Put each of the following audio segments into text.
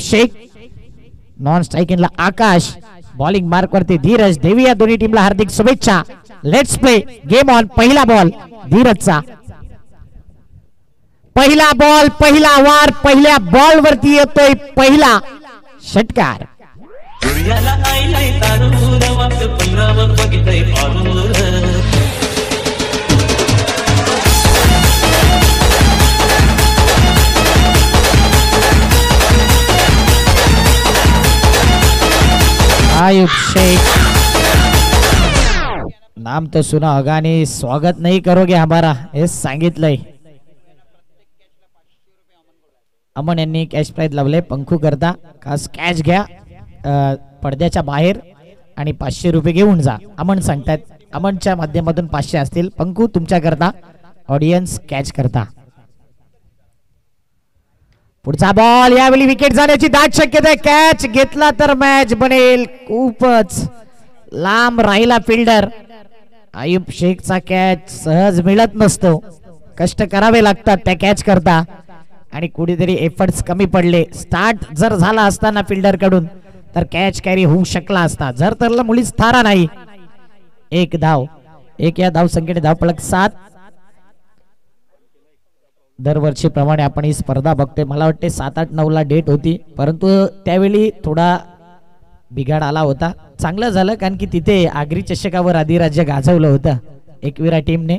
Shaikh, non स्ट्राइकिंगला आकाश, bowling mark वरती धीरज. देवी या दोन्ही टीमला हार्दिक शुभेच्छा. Let's play game on. पहिला बॉल धीरजचा. पहिला बॉल, पहिला वार, पहिल्या बॉल वरती येतोय पहिला षटकार. आयुब शेख, नाम तो सुना होगा आणि स्वागत नहीं करोगे हमारा हे सांगितलंय. अमन यांनी कॅश प्राइज लावले. पंखू करता खास कॅच घ्या पडद्याच्या बाहेर आणि 500 रुपये घेऊन जा. अमन सांगतात. अमनच्या माध्यमातून 500 असतील. पंखू तुमच्या करता, ऑडियन्स कॅच करता. पुढचा बॉल, यावेळी विकेट जाण्याची दाट शक्यता आहे. कॅच घेतला तर मॅच बनेल. खूपच लांब राहिला फिल्डर. आयुब शेखचा कॅच सहज मिळत नसतो, कष्ट करावे लागतात त्या कॅच करता आणि कुठेतरी एफर्ट्स कमी पडले. स्टार्ट जर झाला असताना फिल्डर कडून तर कॅच कॅरी होऊ शकला असता. जर तरला मुळीच थारा नाही. एक धाव, एक या धाव संख्येने धावफलक 7. दरवर्षी प्रमाणे आपण ही स्पर्धा बघतोय. मला वाटते 7, 8, 9 ला डेट होती, परंतु त्यावेळी थोडा बिघाड आला होता. चांगलं झालं कारण की तिथे आगरी चषकावर अधिराज्य गाजवलं होतं एकविरा टीमने.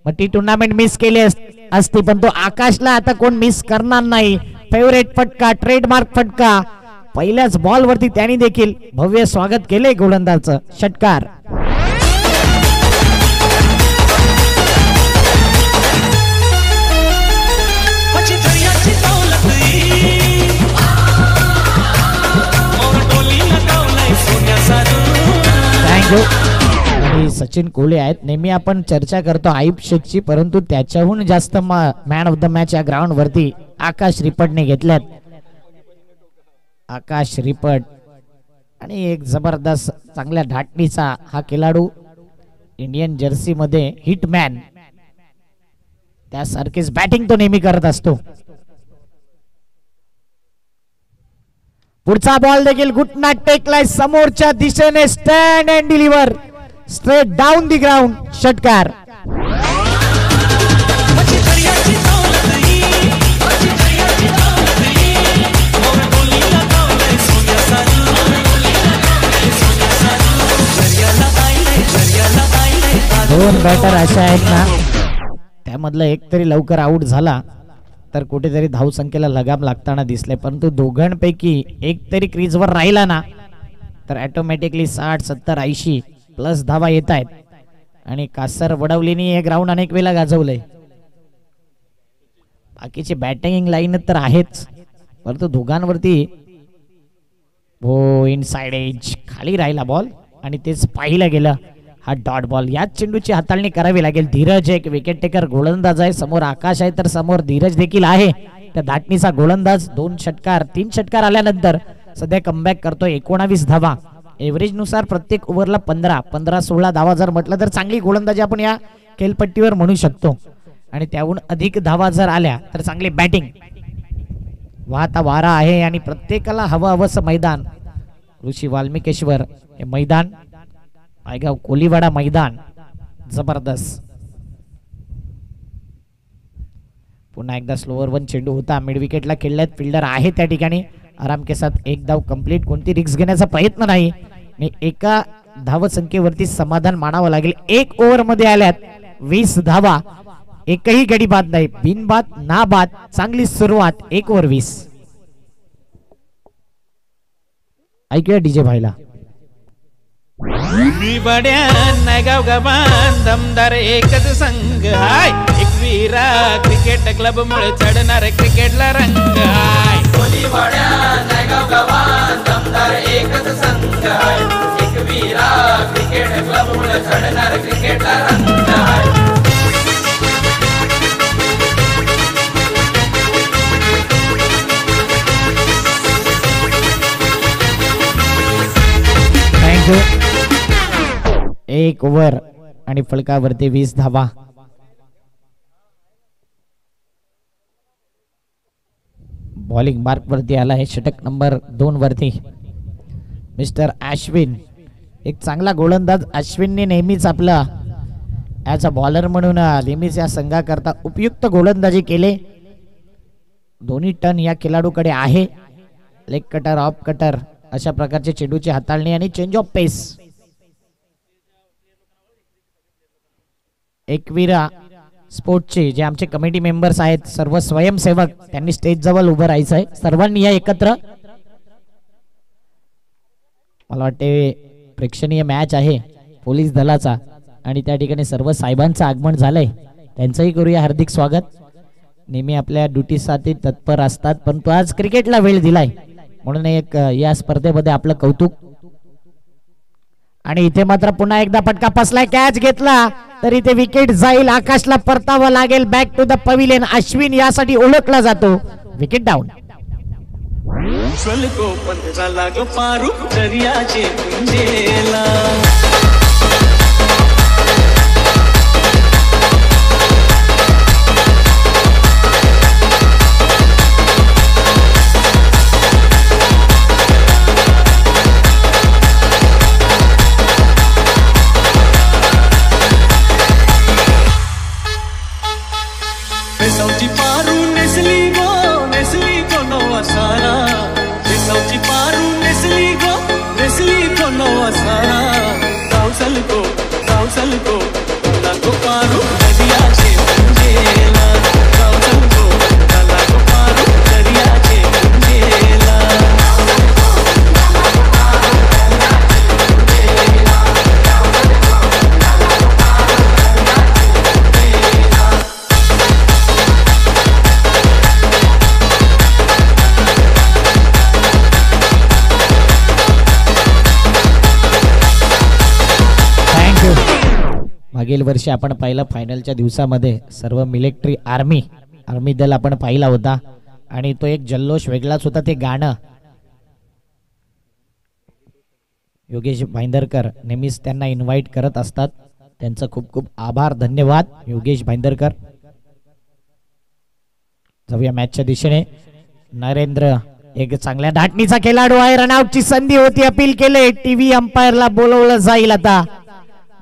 मग ती टुर्नामेंट मिस केली असती, पण तो आकाशला आता कोण मिस करणार नाही. फेवरेट फटका, ट्रेडमार्क फटका. पहिल्याच बॉल वरती त्यांनी देखील भव्य स्वागत केले गोलंदाजचं. षटकार. आणि सचिन कोहली आहेत. नेहमी आपण चर्चा करतो आयुब शेखची, परंतु त्याच्याहून जास्त मॅन ऑफ द मॅच या ग्राउंड वरती आकाश रिपटने घेतल्यात. आकाश रिपट आणि एक जबरदस्त चांगल्या धाटणीचा हा खेळाडू. इंडियन जर्सी मध्ये हिटमॅन, त्यासारखीच बॅटिंग तो नेहमी करत असतो. पुढचा बॉल देखील घुटना टेकलाय समोरच्या दिशेने. Stand and deliver straight down the ground. षटकार. दोन बॅटर अशा आहेत ना, त्यामधला एक तरी लवकर आउट झाला तर कुठेतरी धाव संख्येला लगाम लागताना दिसले, परंतु दोघांपैकी एक तरी क्रीजवर राहिला ना तर ऑटोमॅटिकली 60, 70, 80 प्लस धावा येत आहेत. आणि कासर वडवलीने हे ग्राउंड अनेक वेळा गाजवलंय. बाकीची बॅटिंग लाईन तर आहेच, परंतु दोघांवरती हो इनसाइड एज खाली राहिला बॉल आणि तेच पाहिलं गेलं. हा डॉट बॉल. याच चेंडूची हाताळणी करावी लागेल. धीरज एक विकेट टेकर गोलंदाज आहे, समोर आकाश आहे तर समोर धीरज देखील आहे. त्या धाटणीचा गोलंदाज. 2 षटकार 3 षटकार आल्यानंतर सध्या कमबॅक करतोय. 19 धावा. एव्हरेज नुसार प्रत्येक ओव्हरला 15-16 धावा जर म्हटलं तर चांगली गोलंदाजी आपण या खेळपट्टीवर म्हणू शकतो. आणि त्याहून अधिक धावा जर आल्या तर चांगली बॅटिंग. वाहता वारा आहे आणि प्रत्येकाला हवं हवंसं मैदान. ऋषी वाल्मिकेश्वर हे मैदान, आयगाव कोलीवाडा मैदान जबरदस्त. पुन्हा एकदा स्लोअर 1 चेंडू होता. मिड विकेटला खेळल्यात. फिल्डर आहे त्या ठिकाणी. आराम के साथ एक धाव कंप्लीट. कोणती रिस्क घेण्याचा प्रयत्न नाही. एका धाव संख्येवरती समाधान मानावं लागेल. 1 ओव्हर मध्ये आल्यात 20 धावा. एकही गडी बाद नाही. बिनबाद ना बाद. चांगली सुरुवात. 1 ओव्हर 20. ऐकूया डीजे भाईला. गाव गबान दमदार एकच संघ हाय. एकविरा क्रिकेट क्लब मुळे चढणार क्रिकेटला रंग हाय. गाव गबान दमदार एकच संघ हाय. एकविरा क्रिकेट क्लब मुळे चढणार क्रिकेटला रंग हाय. थँक्यू. 1 ओव्हर आणि फलकावरती 20 धावा. बॉलिंग मार्क वरती आला आहे षटक नंबर 2 वरती मिस्टर अश्विन. एक चांगला गोलंदाज अश्विनने नेहमीच आपला ॲज अ बॉलर म्हणून नेहमीच या संघाकरता उपयुक्त गोलंदाजी केले. दोन्ही टर्न या खेळाडूकडे आहे. लेग कटर ऑफ कटर अशा प्रकारचे चेंडूची हाताळणी आणि चेंज ऑफ पेस. एकविरा स्पोर्टचे जे आमचे कमिटी मेंबर्स आहेत सर्व स्वयंसेवक त्यांनी स्टेज जवळ उभं राहायचं आहे. सर्वांनी या एकत्र. मला वाटते प्रेक्षणीय मॅच आहे पोलीस दलाचा आणि त्या ठिकाणी सर्व साहेबांचं आगमन झालंय. त्यांचंही करूया हार्दिक स्वागत. नेहमी आपल्या ड्युटीसाठी तत्पर असतात परंतु आज क्रिकेटला वेळ दिलाय म्हणून एक या स्पर्धेमध्ये आपलं कौतुक. आणि इथे मात्र पुन्हा एकदा फटका फसलाय. कॅच घेतला तर इथे विकेट जाईल. आकाशला परतावं लागेल back to the pavilion. Ashwin यासाठी ओळखला जातो. Wicket down. मागील वर्षी आपण पाहिलं फायनलच्या दिवसामध्ये सर्व मिलिटरी आर्मी दल आपण पाहिला होता आणि तो एक जल्लोष वेगळाच होता. ते गाणं योगेश भाईंदरकर नेहमीच त्यांना इन्व्हाइट करत असतात. त्यांचं खूप खूप आभार धन्यवाद योगेश भाईंदरकर. जाऊया मॅचच्या दिशेने. नरेंद्र एक चांगल्या धाटणीचा खेळाडू आहे. रनआउटची संधी होती. अपील केले. टीव्ही अंपायरला बोलवलं जाईल. आता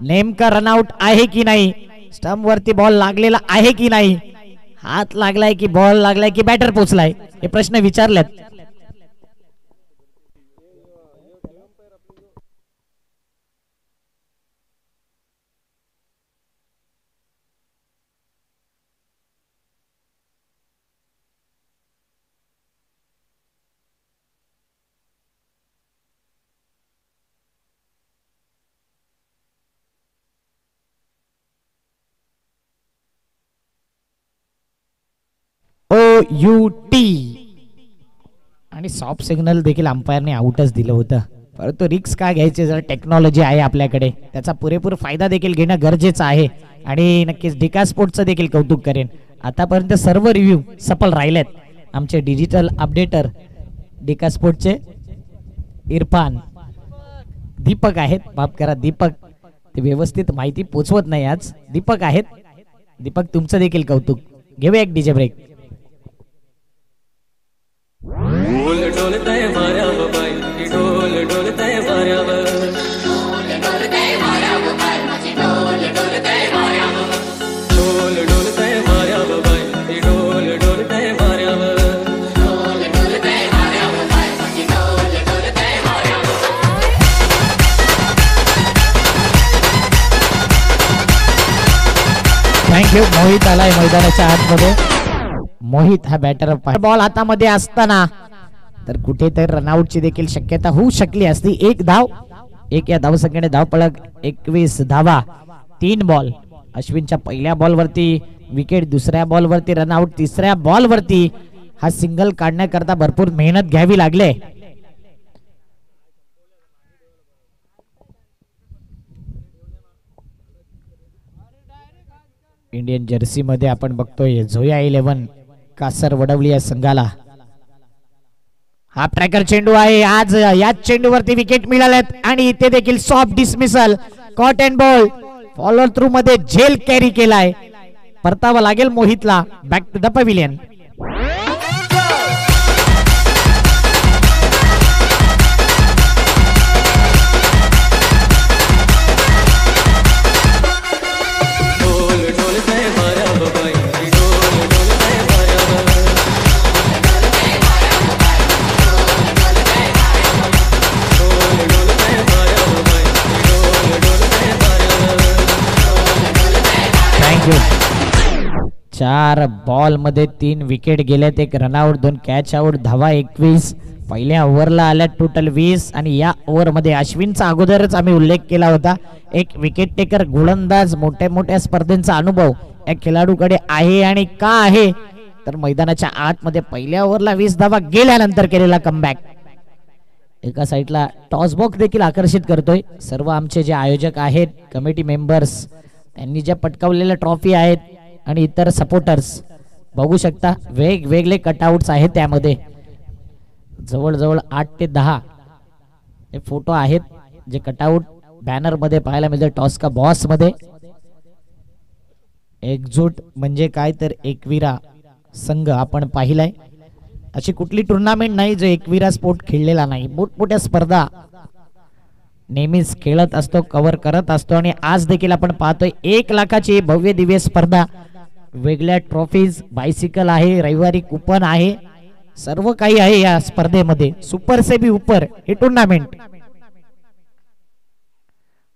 नेमका रनआउट आहे की नाही. स्टंप वरती बॉल लागलेला आहे की नाही. हात लागलाय की बॉल लागलाय की बॅटर पोचलाय हे प्रश्न विचारलेत. OUT आणि सॉफ्ट सिग्नल देखील अंपायरने आउटच दिलं होतं. परंतु रिक्स का घ्यायचे. जर टेक्नॉलॉजी आहे आपल्याकडे त्याचा पुरेपूर फायदा देखील घेणं गरजेचं आहे. आणि नक्कीच डिका स्पोर्ट्सचं देखील कौतुक करेन. आतापर्यंत सर्व रिव्ह्यू सफल राहिलेत. आमचे डिजिटल अपडेटर डिका स्पोर्ट्सचे इरफान दीपक आहेत. माफ करा दीपक ते व्यवस्थित माहिती पोचवत नाही आज. दीपक आहेत. दीपक तुमचं देखील कौतुक. घेऊया एक डीजे ब्रेक. ढोल ढोलताय वाऱ्यावर बाई, ढोल ढोलताय वाऱ्यावर, ढोल ढोलताय वाऱ्यावर बाई, ढोल ढोलताय वाऱ्यावर, ढोल ढोलताय वाऱ्यावर बाई, ढोल ढोलताय वाऱ्यावर, ढोल ढोलताय वाऱ्यावर बाई, ढोल ढोलताय वाऱ्यावर. थँक्यू. मोहित आलाय मैदानाच्या आतमध्ये. मोहित हा बॅटर. बॉल हातामध्ये असताना तर कुठेतरी रनआउटची देखील शक्यता होऊ शकली असती. एक धाव. एक या धावसंख्येने धावपळक 21 धावा 3 बॉल. अश्विनच्या पहिल्या बॉल वरती विकेट, दुसऱ्या बॉल वरती रनआउट, तिसऱ्या बॉल वरती हा सिंगल काढण्याकरता भरपूर मेहनत घ्यावी लागले. इंडियन जर्सी मध्ये आपण बघतोय झोया 11 कासर वडवली या संघाला. हा ट्रॅकर चेंडू आहे. आज याच चेंडूवरती विकेट मिळाल्यात आणि इथे देखील soft dismissal. Caught and ball follow through मध्ये झेल कॅरी केलाय. परतावा लागेल मोहितला. Back to the pavilion. Thank you. 4 ball मध्ये 3 विकेट गेल्यात, 1 रनआउट, 2 कॅच आउट, धावा 21. पहिल्या ओव्हरला आल्या टोटल 20 आणि या ओव्हर मध्ये अश्विनचा अगोदरच आम्ही उल्लेख केला होता. एक विकेट टेकर गोलंदाज, मोठ्या मोठ्या स्पर्धेचा अनुभव या खेळाडूकडे आहे. आणि का आहे तर मैदानाच्या आतमध्ये पहिल्या ओव्हरला 20 धावा गेल्यानंतर केलेला कमबॅक एका साईडला टॉस बॉक्स देखील आकर्षित करतोय. सर्व आमचे जे आयोजक आहेत, कमिटी मेंबर्स, त्यांनी ज्या पटकावलेल्या ट्रॉफी आहेत आणि इतर सपोर्टर्स बघू शकता, वेगवेगळे कटआउट्स आहेत. त्यामध्ये जवळजवळ 8 ते 10 हे फोटो आहेत जे कटआउट बॅनर मध्ये पाहायला मिळते. टॉस का बॉस मध्ये एकजूट म्हणजे काय तर एकविरा संघ आपण पाहिलाय. अशी कुठली टुर्नामेंट नाही जो एकविरा स्पोर्ट खेळलेला नाही. मोठमोठ्या स्पर्धा नेहमीच खेळत असतो, कव्हर करत असतो. आणि आज देखील आपण पाहतोय 1 लाखाची भव्य दिव्य स्पर्धा, वेगळ्या ट्रॉफीज, बायसिकल आहे, रविवारी कुपन आहे, सर्व काही आहे या स्पर्धेमध्ये. सुपर से भी ऊपर हे टुर्नामेंट.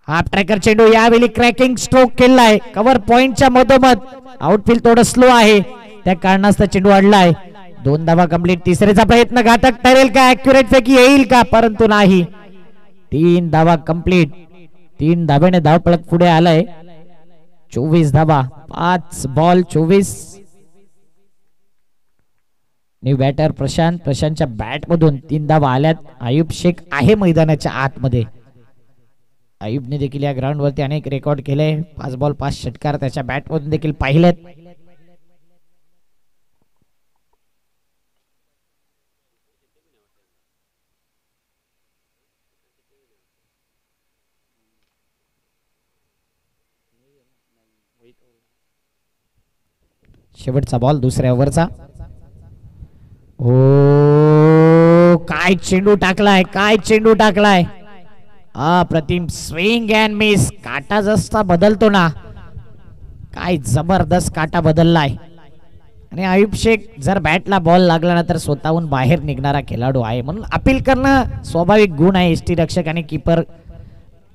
हाफ ट्रॅकर चेंडू यावेळी क्रॅकिंग स्ट्रोक केलाय कव्हर पॉइंटच्या मधोमध. आउटफील्ड थोडं स्लो आहे, त्या कारणास्तव चेंडू अडलाय. 2 धावा कंप्लीट. तिसऱ्याचा प्रयत्न घातक ठरेल का, ऍक्युरेट फेकी येईल का, परंतु नाही. 3 धावा कंप्लीट. 3 धाब्याने धावपळक पुढे आलाय. 24 धावा, 5 बॉल 24. न्यू बॅटर प्रशांतच्या बॅट मधून 3 धावा आल्यात. आयुब शेख आहे मैदानाच्या आतमध्ये. आयुबने देखील या ग्राउंड वरती अनेक रेकॉर्ड केले. 5 बॉल 5 षटकार त्याच्या बॅट मधून देखील पाहिलेत. शेवटचा बॉल दुसऱ्या ओव्हरचा. ओ काय चेंडू टाकलाय, काय चेंडू टाकलाय. अप्रतिम स्विंग अँड मिस. काटा जसा बदलतो ना, काय जबरदस्त काटा बदललाय. आणि आयुब शेख जर बॅटला बॉल लागला ना तर स्वतःहून बाहेर निघणारा खेळाडू आहे, म्हणून अपील करणं स्वाभाविक गुण आहे. एसटी रक्षक आणि कीपर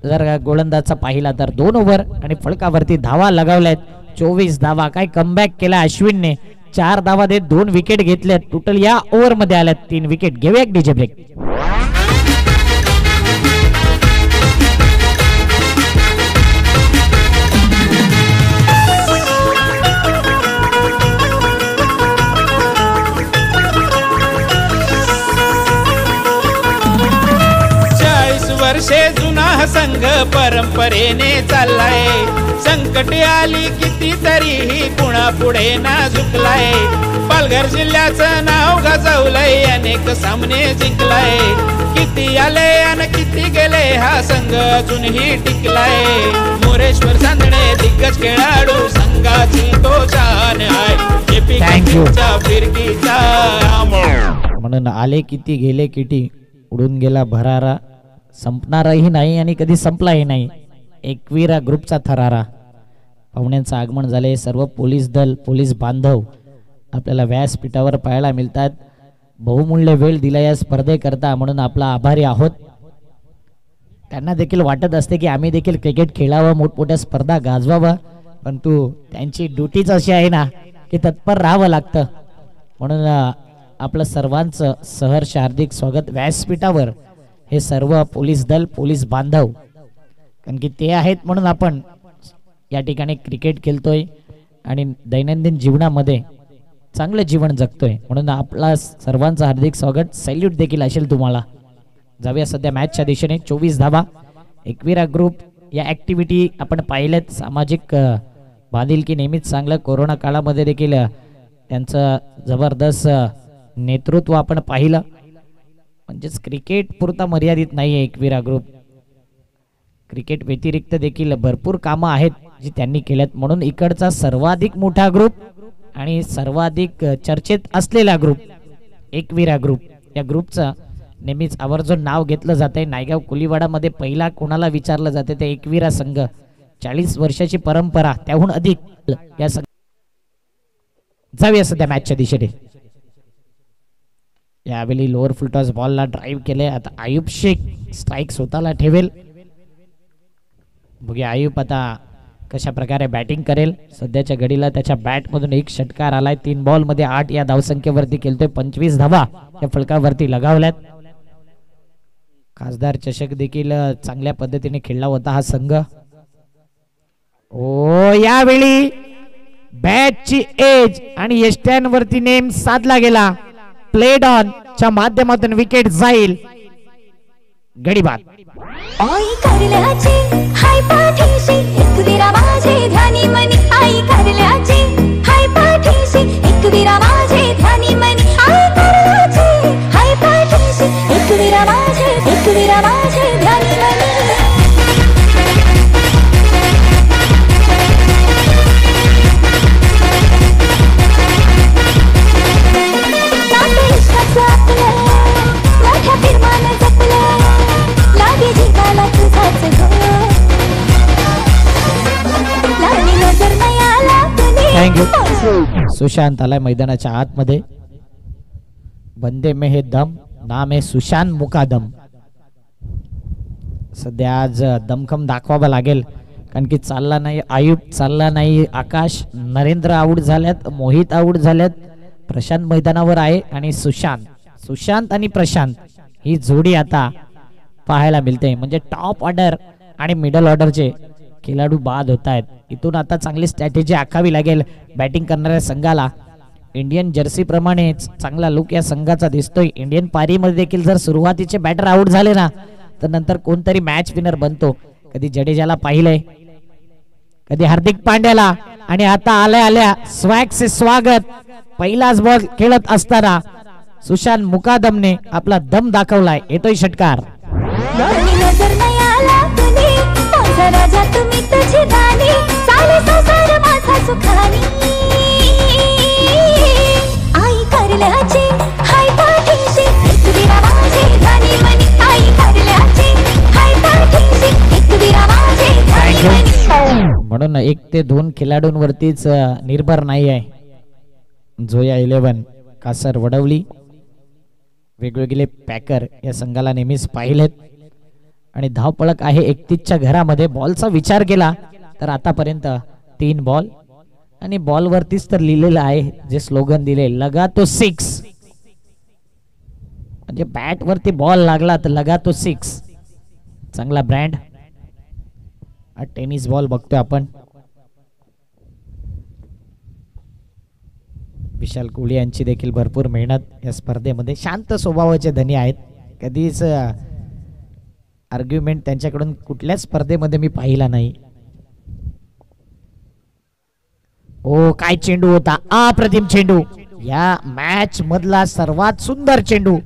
जर गोलंदाजचा पाहिला तर 2 ओव्हर आणि फळकावरती धावा लगावल्यात. 24 धावा. काय कमबॅक केला अश्विनने. 4 धावा देत 2 विकेट घेतल्यात. टोटल या ओव्हर मध्ये आल्यात 3 विकेट. घेऊया एक डीजे ब्रेक. वर्षे जुना संघ परंपरेने चाललाय. संकटे आली कितीतरी कुणा पुढे ना झुकलाय. पालघर जिल्ह्याचं नाव गाजवलंय, अनेक सामने जिंकलाय. किती आले आणि किती गेले हा संघ अजूनही टिकलाय. मोरेश्वर चांदणे दिग्गज खेळाडू संघाची तो जान आहे. फिरकीचा म्हणून आले किती गेले किती, उडून गेला भरारा, संपणारही नाही आणि कधी संपलाही नाही. एकविरा ग्रुपचा थरारा. पाहुण्यांचं आगमन झाले. सर्व पोलीस दल, पोलीस बांधव आपल्याला व्यासपीठावर पाहायला मिळतात. बहुमूल्य वेळ दिला या स्पर्धेकरता, म्हणून आपला आभारी आहोत. त्यांना देखील वाटत असते की आम्ही देखील क्रिकेट खेळावं, मोठमोठ्या स्पर्धा गाजवावं, परंतु त्यांची ड्युटीच अशी आहे ना की तत्पर राहावं लागतं. म्हणून आपलं सर्वांचं सहर्ष हार्दिक स्वागत व्यासपीठावर. हे सर्व पोलीस दल, पोलीस बांधव, कारण की ते आहेत म्हणून आपण या ठिकाणी क्रिकेट खेळतोय आणि दैनंदिन जीवनामध्ये चांगलं जीवन जगतोय. म्हणून आपला सर्वांचं हार्दिक स्वागत, सॅल्यूट देखील असेल तुम्हाला. जाऊया सध्या मॅचच्या दिशेने. 24 धावा. एकविरा ग्रुप या ऍक्टिव्हिटी आपण पाहिल्यात. सामाजिक बांधिलकी नेहमीच चांगलं. कोरोना काळामध्ये देखील त्यांचं जबरदस्त नेतृत्व आपण पाहिलं. म्हणजेच क्रिकेट पुरता मर्यादित नाही आहे एकविरा ग्रुप. क्रिकेट व्यतिरिक्त देखील भरपूर कामं आहेत जी त्यांनी केल्यात. म्हणून इकडचा सर्वाधिक मोठा ग्रुप आणि सर्वाधिक चर्चेत असलेला ग्रुप एकविरा ग्रुप. या ग्रुपचं नेहमीच आवर्जून नाव घेतलं जातंय. नायगाव कोलीवाडामध्ये पहिला कोणाला विचारलं जाते ते एकविरा संघ. 40 वर्षाची परंपरा, त्याहून अधिक या संघ. जाऊया सध्या मॅचच्या दिशेने. यावेळी लोअर फुलटॉस बॉलला ड्राईव्ह केले. आता आयुब शेख स्ट्राईक स्वतःला ठेवेल. बघूया आयुब आता कशा प्रकारे बॅटिंग करेल. सध्याच्या घडीला त्याच्या बॅटमधून एक षटकार आलाय. 3 बॉल मध्ये 8 या धावसंख्येवरती खेळतोय. 25 धावा या फलकावरती लगावल्यात. खासदार चषक देखील चांगल्या पद्धतीने खेळला होता हा संघ. ओ यावेळी बॅटची एज आणि यष्ट्यांवरती नेम साधला गेला. प्लेड ऑन च्या माध्यमातून विकेट जाईल. गडीबाद. आई करल्याची हाय पाठीशी एकवीरा माझे ध्यानी मनी. आई करल्याची हाय पाठीशी एकवीरा माझे ध्यानी मनी. आई करल्याची हाय पाठीशी एकवीरा माझे ध्यानी मनी. मोठ्या फिरमानं जपलं लागे जिंकायला तुझाच घर. लागली नजर नाही आला थँक्यू. सुशांत आलाय मैदानाच्या आतमध्ये. बंदे में हे दम, नाम आहे सुशांत मुकादम. सध्या आज दमखम दाखवावा लागेल कारण की चालला नाही आयुब, चालला नाही आकाश. नरेंद्र आऊट झाल्यात, मोहित आऊट झाल्यात. प्रशांत मैदानावर आहे आणि सुशांत आणि प्रशांत ही जोडी आता पाहायला मिळते. म्हणजे टॉप ऑर्डर आणि मिडल ऑर्डरचे खेळाडू बाद होत आहेत. इथून आता चांगली स्ट्रॅटेजी आखावी लागेल बॅटिंग करणाऱ्या संघाला. इंडियन जर्सी प्रमाणे चांगला लुक या संघाचा दिसतोय. इंडियन पारीमध्ये देखील जर सुरुवातीचे बॅटर आउट झाले ना तर नंतर कोणतरी मॅच विनर बनतो. कधी जडेजाला पाहिलंय, कधी हार्दिक पांड्याला, आणि आता आल्या स्वॅगचे स्वागत. पहिलाच बॉल खेळत असताना सुशांत मुकादमने आपला दम दाखवलाय. येतोय षटकार. नजर नाही आला तुम्ही माझा राजा, तुम्ही तुझी राणी. चाले संसार माझा सुखानी. आई करल्याची हाय पाठीशी एकवीरा माझे ध्यानी मनी. आई करल्याची हाय पाठीशी एकवीरा माझे ध्यानी मनी. म्हणून 1 ते 2 खेळाडूंवरतीच निर्भर नाही आहे. जोया 11 कासर वडवली वेगवेगळे पॅकर या संघाला नेहमीच पाहिलेत. आणि धावपळक आहे 31च्या घरामध्ये. बॉलचा विचार केला तर आतापर्यंत 3 बॉल आणि बॉलवरतीच तर लिहिलेलं आहे जे स्लोगन दिले, लगा तो 6. म्हणजे बॅट वरती बॉल लागला तर लगा तो 6. चांगला ब्रँड. टेनिस बॉल बघतोय आपण. विशाल कोहली यांची देखील भरपूर मेहनत या स्पर्धेमध्ये. शांत स्वभावाचे धनी आहेत. कधीच आर्ग्युमेंट त्यांच्याकडून कुठल्याच स्पर्धेमध्ये मी पाहिला नाही. ओ काय चेंडू होता, अप्रतिम चेंडू. या मॅच मधला सर्वात सुंदर चेंडू.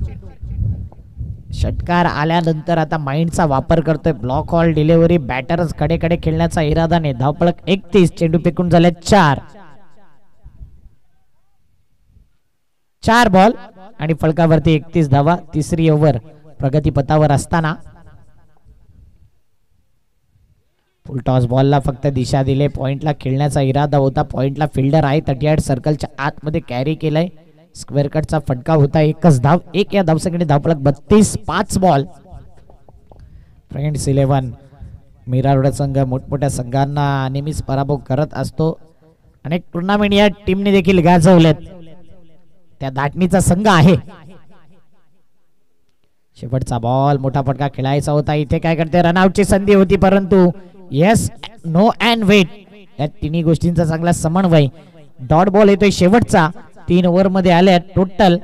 षटकार आल्यानंतर आता माइंडचा वापर करतोय. ब्लॉक हॉल डिलिव्हरी, बॅटर्स कडे खेळण्याचा इरादाने. धावपळक 31. चेंडू फेकून झाले 4 बॉल आणि फलकावरती 31 धावा. तिसरी ओव्हर प्रगतीपथावर असताना फुल टॉस बॉलला फक्त दिशा दिले. पॉइंटला खेळण्याचा इरादा होता. पॉइंटला फिल्डर आहे. 38 सर्कलच्या आतमध्ये कॅरी केलंय. स्क्वेअर कटचा फटका होता. 1च धाव. 1 या धावसंख्येने धावपळक 32. 5 बॉल. फ्रेंड्स 11 मीरा रोड संघ मोठमोठ्या संघांना नेहमीच पराभव करत असतो. अनेक टुर्नामेंट या टीमने देखील गाजवलेत. त्या धाटणीचा संघ आहे. शेवटचा बॉल, मोठा फटका खेळायचा होता. इथे काय करते, रनआउटची संधी होती परंतु येस नो अँड वेट या तिन्ही गोष्टींचा चांगला समन्वय. डॉट बॉल येतोय शेवटचा. 3 ओव्हर मध्ये आल्या टोटल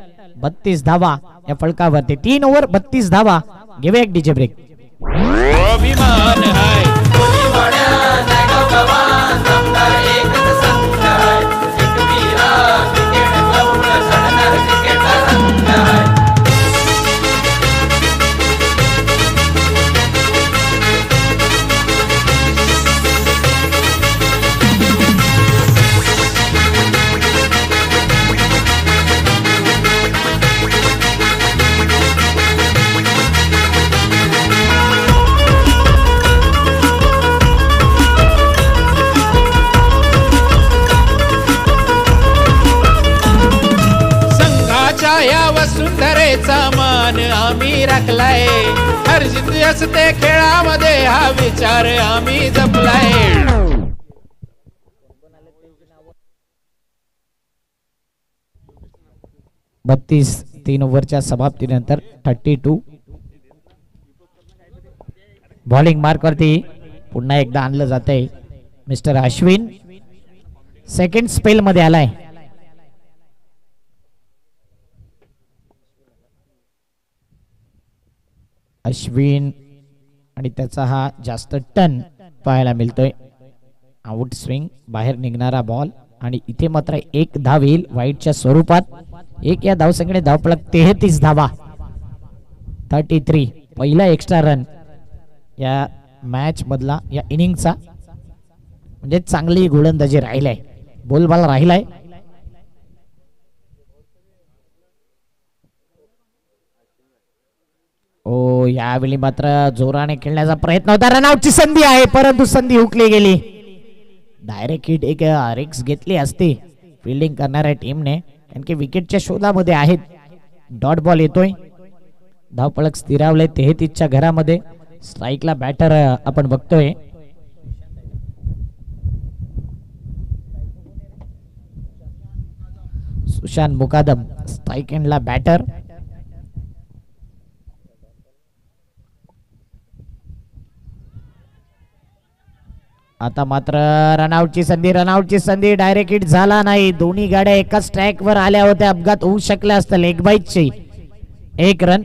32 धावा या फलकावरती. 3 ओव्हर 32 धावा. घेऊया एक डीजे ब्रेक. अभिमान हाय कोलीवाड्या नायगाव गवान दमदार एकच संघ हाय. एकवीरा क्रिकेट क्लबमुळे चढणार क्रिकेटचा रंग हाय. या वसुंधरेचा मान आम्ही राखलाय. हरजित असते खेळामध्ये हा विचार आम्ही जपलाय. 32 3 ओव्हरच्या समाप्तीनंतर 32 बॉलिंग मार्क वरती पुन्हा एकदा आणलं जातंय मिस्टर अश्विन. सेकंड स्पेल मध्ये आलाय. अश्विन आणि त्याचा हा जास्त टन पाहायला मिळतोय. आउट स्विंग बाहेर निघणारा बॉल आणि इथे मात्र एक धाव येईल वाईटच्या स्वरूपात. एक या धावसंख्येने धावफलक 33 धावा. 33 पहिला एक्स्ट्रा रन या मॅच मधला या इनिंगचा. म्हणजे चांगली गोलंदाजी राहिलाय. बोलबाल राहिलाय. ओ यावेळी मात्र जोराने खेळण्याचा प्रयत्न होता. रनआउटची संधी आहे परंतु संधी हुकली गेली. डायरेक्ट हिट एक रिक्स घेतली असती फिल्डिंग करणाऱ्या टीमने कारण की विकेटच्या शोधामध्ये आहेत. डॉट बॉल येतोय. धावफलक स्थिरावले 33च्या घरामध्ये. स्ट्राईकला बॅटर आपण बघतोय. सुशांत मुकादम स्ट्राईक एंडला बॅटर. आता मात्र रनआउटची संधी डायरेक्ट हिट झाला नाही. दोन्ही गाड्या एकाच ट्रॅक वर आल्या होत्या. अपघात होऊ शकला असता. लेग बाईटची एक रन.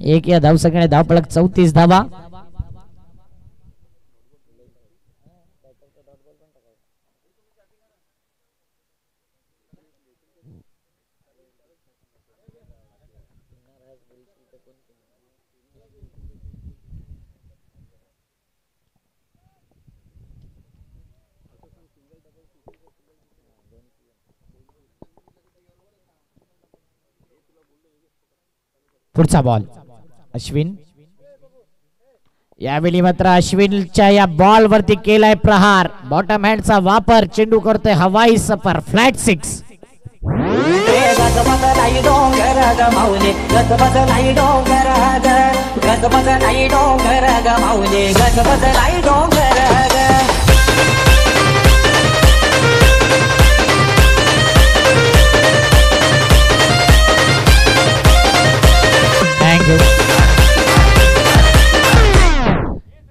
एक या धावसंख्येने धावफलक 34 धावा. पुढचा बॉल अश्विन. यावेळी मात्र अश्विनच्या या बॉल वरती केलाय प्रहार. बॉटम हँडचा वापर. चेंडू करतोय हवाई सफर. फ्लॅट 6.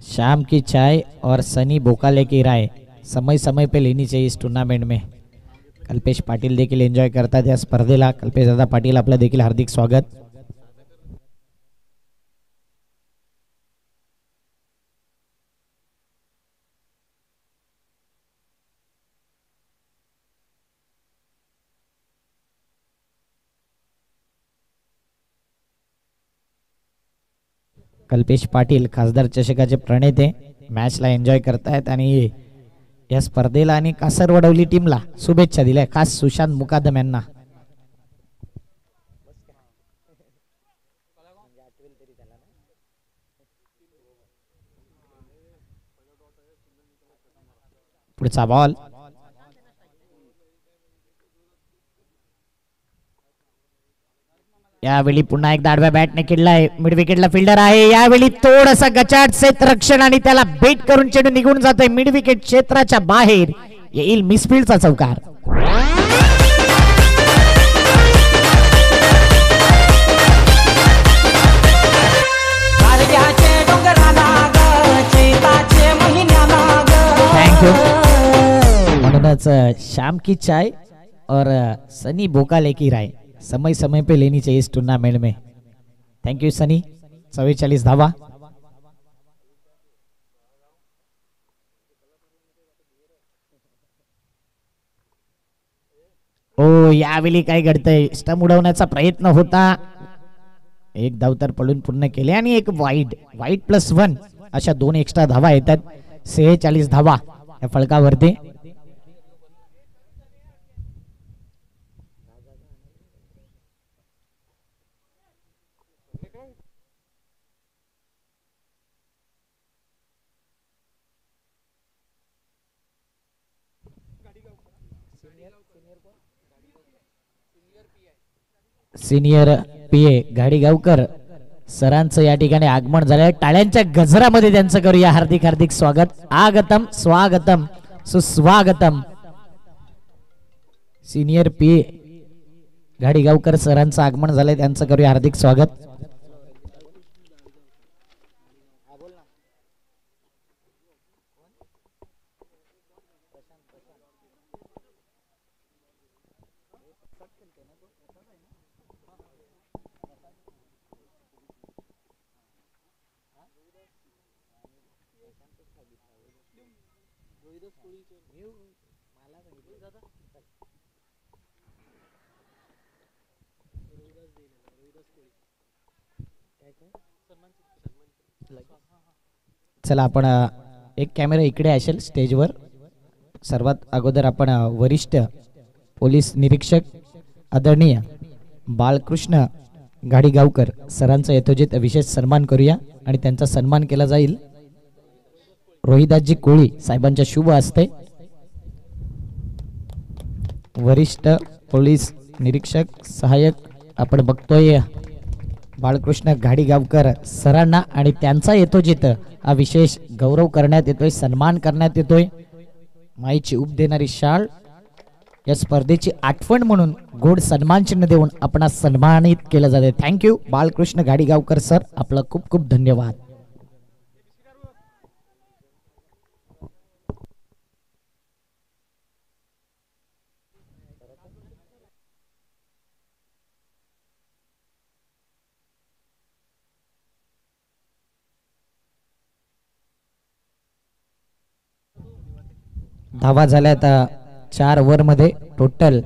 शाम की चाय और सनी बोकाले की राय समय समय पे लेनी चाहिए इस टूर्नामेंट में. कल्पेश पाटील देखील एन्जॉय करतात या स्पर्धेला. कल्पेश दादा पाटील आपलं देखील हार्दिक स्वागत. कल्पेश पाटील खासदार चषकाचे प्रणेते मॅचला एन्जॉय करतायत आणि या स्पर्धेला आणि कासरवडवली टीमला शुभेच्छा दिल्या. खास सुशांत मुकादम यांना. पुढचा बॉल यावेळी पुन्हा एकदा आडव्या बॅटने खेळलाय. मिड विकेटला फिल्डर आहे. यावेळी थोडसा गचाट क्षेत्ररक्षण आणि त्याला बेट करून चेंडू निघून जातोय. मिड विकेट क्षेत्राच्या बाहेर येईल मिसफिल्डचा चौकार. थँक्यू. म्हणूनच शाम की चाय और सनी बोकाले की राय समय समय पे लेनी चाहिए इस टूर्नामेंट में. थैंक यू सनी. 44 धावा. ओ यावेळी काय घडतंय. स्टंप उडवण्याचा प्रयत्न होता. एक धाव तर पडून पूर्ण केले आणि एक वाईड +1 अशा 2 एक्स्ट्रा धावा येतात. 46 धावा या फलकावरती. सिनियर पीए गाडीगावकर सरांचं या ठिकाणी आगमन झालंय. टाळ्यांच्या गजरामध्ये त्यांचं करूया हार्दिक हार्दिक स्वागत. आगतम स्वागतम सुस्वागतम. सिनियर पीए घाडीगावकर सरांचं आगमन झालंय, त्यांचं करूया हार्दिक स्वागत. चला आपण एक कॅमेरा इकडे असेल स्टेजवर. सर्वात अगोदर आपण वरिष्ठ पोलीस निरीक्षक आदरणीय बाळकृष्ण घाडीगावकर सरांचा यथोचित विशेष सन्मान करूया आणि त्यांचा सन्मान केला जाईल रोहिदासजी कोळी साहेबांच्या शुभ हस्ते. वरिष्ठ पोलीस निरीक्षक सहाय्यक आपण बघतोय बाळकृष्ण घाडीगावकर सरांना आणि त्यांचा यथोचित हा विशेष गौरव करण्यात येतोय, सन्मान करण्यात येतोय. माईची उब देणारी शाळ या स्पर्धेची आठवण म्हणून गोड सन्मान चिन्ह देऊन आपण सन्मानित केलं जाते. थँक्यू बाळकृष्ण घाडीगावकर सर, आपला खूप खूप धन्यवाद. धावा झाल्या आता 4 ओव्हर मध्ये टोटल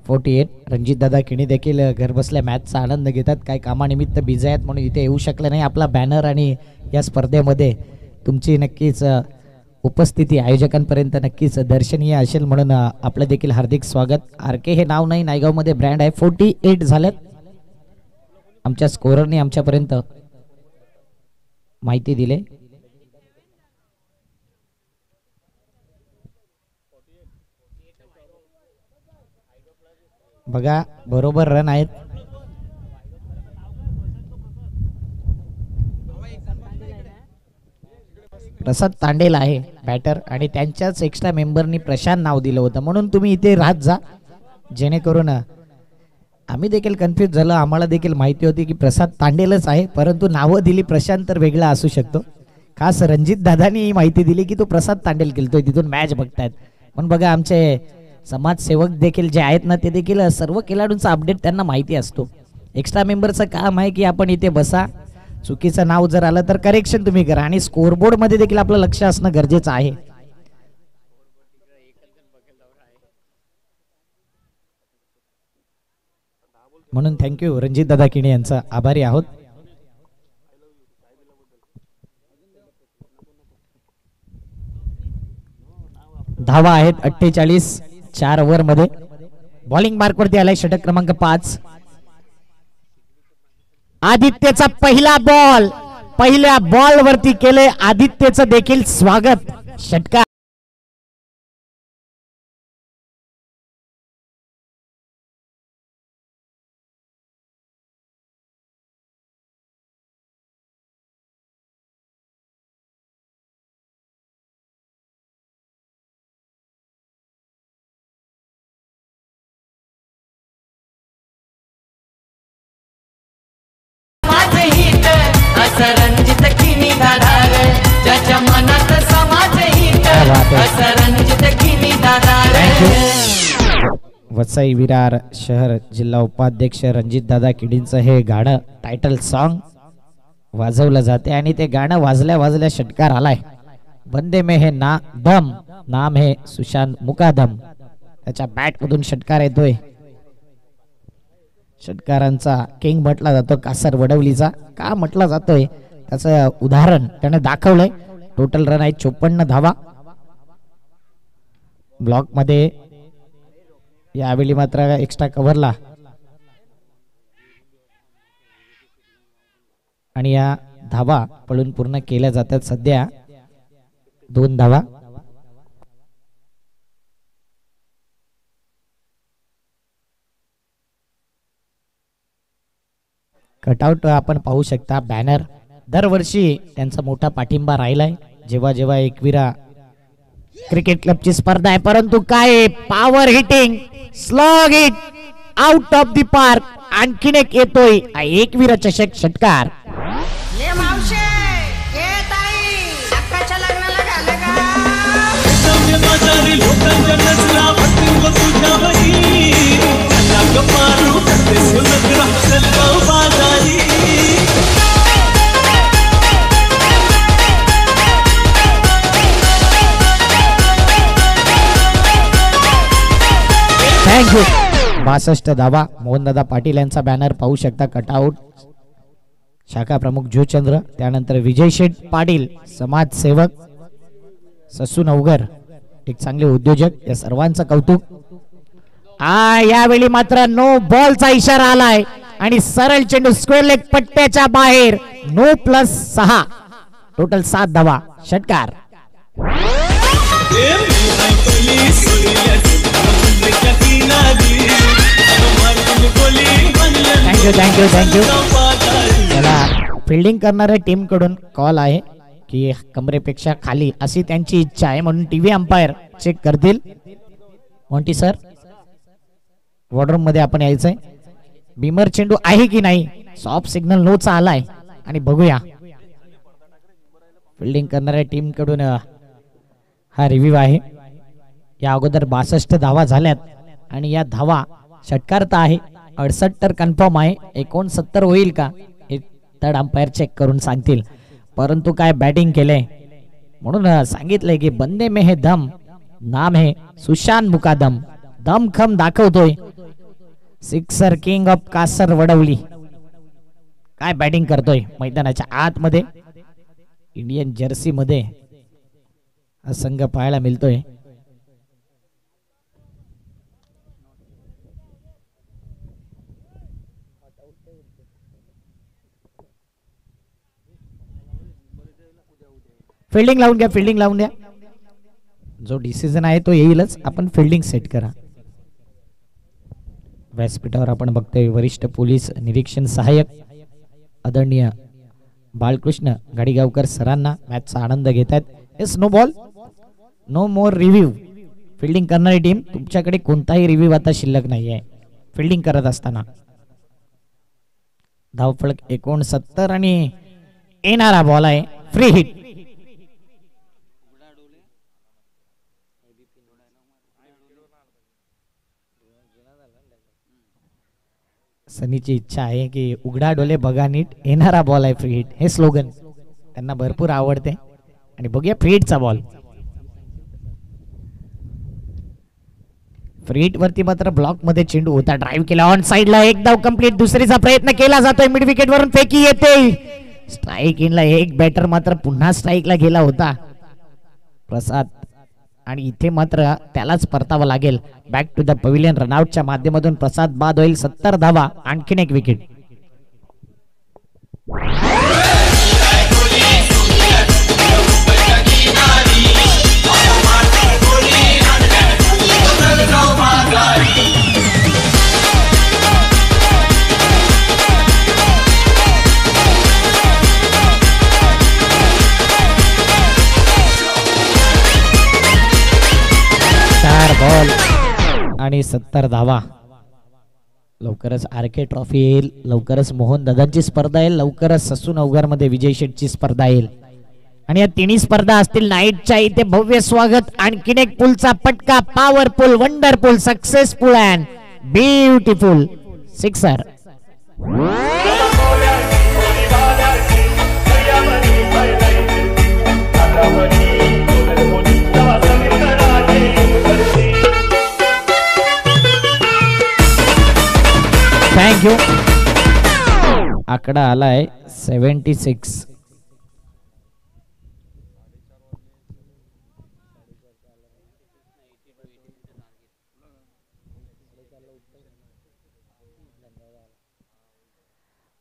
48. रणजित दादा किणी देखील घर बसल्या मॅचचा आनंद घेतात. काही कामानिमित्त बिझी आहेत म्हणून इथे येऊ शकले नाही. आपला बॅनर आणि या स्पर्धेमध्ये तुमची नक्कीच उपस्थिती आयोजकांपर्यंत नक्कीच दर्शनीय असेल म्हणून आपलं देखील हार्दिक स्वागत. आरके हे नाव नाही, नायगावमध्ये ब्रँड आहे. 48 झाल्यात आमच्या स्कोररने आमच्यापर्यंत माहिती दिली. बघा बरोबर रन आहेत. प्रसाद तांडेल आहे बॅटर आणि त्यांच्याच एक्स्ट्रा मेंबरनी प्रशांत नाव दिलं होतं म्हणून तुम्ही इथे राहत जा, जेणेकरून आम्ही देखील कन्फ्यूज झालो. आम्हाला देखील माहिती होती की प्रसाद तांडेलच आहे, परंतु नावं दिली प्रशांत तर वेगळा असू शकतो. खास रणजित दादानी ही माहिती दिली की तो प्रसाद तांडेल केलतोय, तिथून मॅच बघतायत. पण बघा आमचे समाजसेवक देखील जे आहेत ना ते देखील सर्व खेळाडूंचा अपडेट त्यांना माहिती असतो. एक्स्ट्रा मेंबरचं काम आहे की आपण इथे बसा, चुकीचं नाव जर आलं तर करेक्शन तुम्ही करा आणि स्कोरबोर्ड मध्ये देखील आपलं लक्ष असणं गरजेचं आहे. म्हणून थँक्यू रणजित दादा किणे यांचा आभारी आहोत. धावा आहेत 48 4 ओव्हर मध्ये. बॉलिंग मार्क वरती आलाय षटक क्रमांक 5. आदित्यचा पहिला बॉल, पहिल्या बॉल वरती केले आदित्यचं देखील स्वागत. षटकार रणजित किनी दादार ज्याच्या मनात समाज हित रणजित किनी दादार. वसई विरार शहर जिल्हा उपाध्यक्ष रणजित दादा किडींचं हे गाणं टायटल सॉन्ग वाजवलं जाते आणि ते गाणं वाजल्या वाजल्या षटकार आलाय. बंदे में हे ना दम, नाम हे सुशांत मुकादम. त्याच्या बॅट मधून षटकार येतोय. षटकारांचा किंग म्हटला जातो कासर वडवलीचा. का म्हटला जातोय त्याचं उदाहरण त्याने दाखवलंय. टोटल रन आहे 54 धावा. ब्लॉक मध्ये यावेळी मात्र एक्स्ट्रा कव्हरला आणि या धावा पळून पूर्ण केल्या जातात. सध्या 2 धावा. कटआउट आपण पाहू शकता. बॅनर दरवर्षी त्यांचा मोठा पाठिंबा राहिलाय जेव्हा जेव्हा एकविरा क्रिकेट क्लबची स्पर्धा आहे. परंतु काय power hitting slog hit out of the park आणखीन एक येतोय एकवीर चषक षटकार. ये मावशे ये ताई अक्काच्या लग्नाला घाले का लोकांच्या नजरा पटकन तुझ्यावरी लाग पारू करते सुलग राहसल बाजारी. थँक्यू. 62 धावा. मोहनदादा पाटील यांचा बॅनर पाहू शकता. कटआउट शाखा प्रमुख जोचंद्र, त्यानंतर विजय शेठ पाटील समाजसेवक, ससू नवगर एक चांगले उद्योजक, या सर्वांचं कौतुक. यावेळी मात्र नो बॉलचा इशारा आलाय आणि सरळ चेंडू स्क्वेअर लेग पट्ट्याच्या बाहेर. नो +6 टोटल 7 धावा. षटकार. थँक्यू. चला, फिल्डिंग करणाऱ्या टीम कडून कॉल आहे की कमरेपेक्षा खाली अशी त्यांची इच्छा आहे, म्हणून टीव्ही अंपायर चेक करतील. मोंटी सर, वॉर्डरूम मध्ये आपण यायचंय. बीमर चेंडू आहे की नाही. सॉफ्ट सिग्नल नोचा आलाय आणि बघूया फिल्डिंग करणाऱ्या टीम कडून हा रिव्ह्यू आहे. या अगोदर 62 धावा झाल्यात आणि या धावा षटकारता आहे. 68 तर कन्फर्म आहे. 69 होईल का हे थर्ड अंपायर चेक करून सांगतील. परंतु काय बॅटिंग केलंय, म्हणून सांगितलंय की बंदे में हे दम, नाम है सुशांत मुकादम. दमखम दाखवतोय. Sixer king of Kasar Vadavali. काय बॅटिंग करतोय मैदानाच्या आतमध्ये. इंडियन जर्सी मध्ये हा संघ पाहायला मिळतोय. फिल्डिंग लावून घ्या, फिल्डिंग लावून द्या. जो डिसिजन आहे तो येईलच. आपण फिल्डिंग सेट करा. व्यासपीठावर आपण बघतोय वरिष्ठ पोलीस निरीक्षण सहाय्यक आदरणीय बाळकृष्ण गाडीगावकर सरांना मॅचचा आनंद घेत आहेत. एस नो बॉल, नो मोर रिव्ह्यू. फिल्डिंग करणारी टीम, तुमच्याकडे कोणताही रिव्ह्यू आता शिल्लक नाही आहे फिल्डिंग करत असताना. धावफलक 69 आणि येणारा बॉल आहे फ्री हिट. सनीची इच्छा आहे की उघडा डोले बघा नीट, येणारा बॉल आहे फ्री हिट. हे स्लोगन त्यांना भरपूर आवडते. आणि बघूया फ्री हिटचा बॉल. फ्री हिट वरती मात्र ब्लॉक मध्ये चेंडू होता. ड्राईव्ह केला ऑन साइडला. एक धाव कंप्लीट. दुसरीचा प्रयत्न केला जातोय. मिड विकेट वरून फेकी येते. स्ट्राईक इनला एक बॅटर मात्र पुन्हा स्ट्राईकला गेला होता प्रसाद, आणि इथे मात्र त्यालाच परतावं लागेल. Back to the pavilion. रनआउटच्या माध्यमातून प्रसाद बाद होईल. 70 धावा. आणखीन एक विकेट. बॉल आणि 70 धावा. लवकरच आरके ट्रॉफी येईल. लवकरच मोहन दादांची स्पर्धा येईल. लवकरच ससून अवघर मध्ये विजय शेठची स्पर्धा येईल. आणि या तिन्ही स्पर्धा असतील नाईटच्या इथे. भव्य स्वागत. आणखीन एक पुलचा पटका. Powerful, wonderful, successful and beautiful sixer. Thank you. आकडा आलाय 76.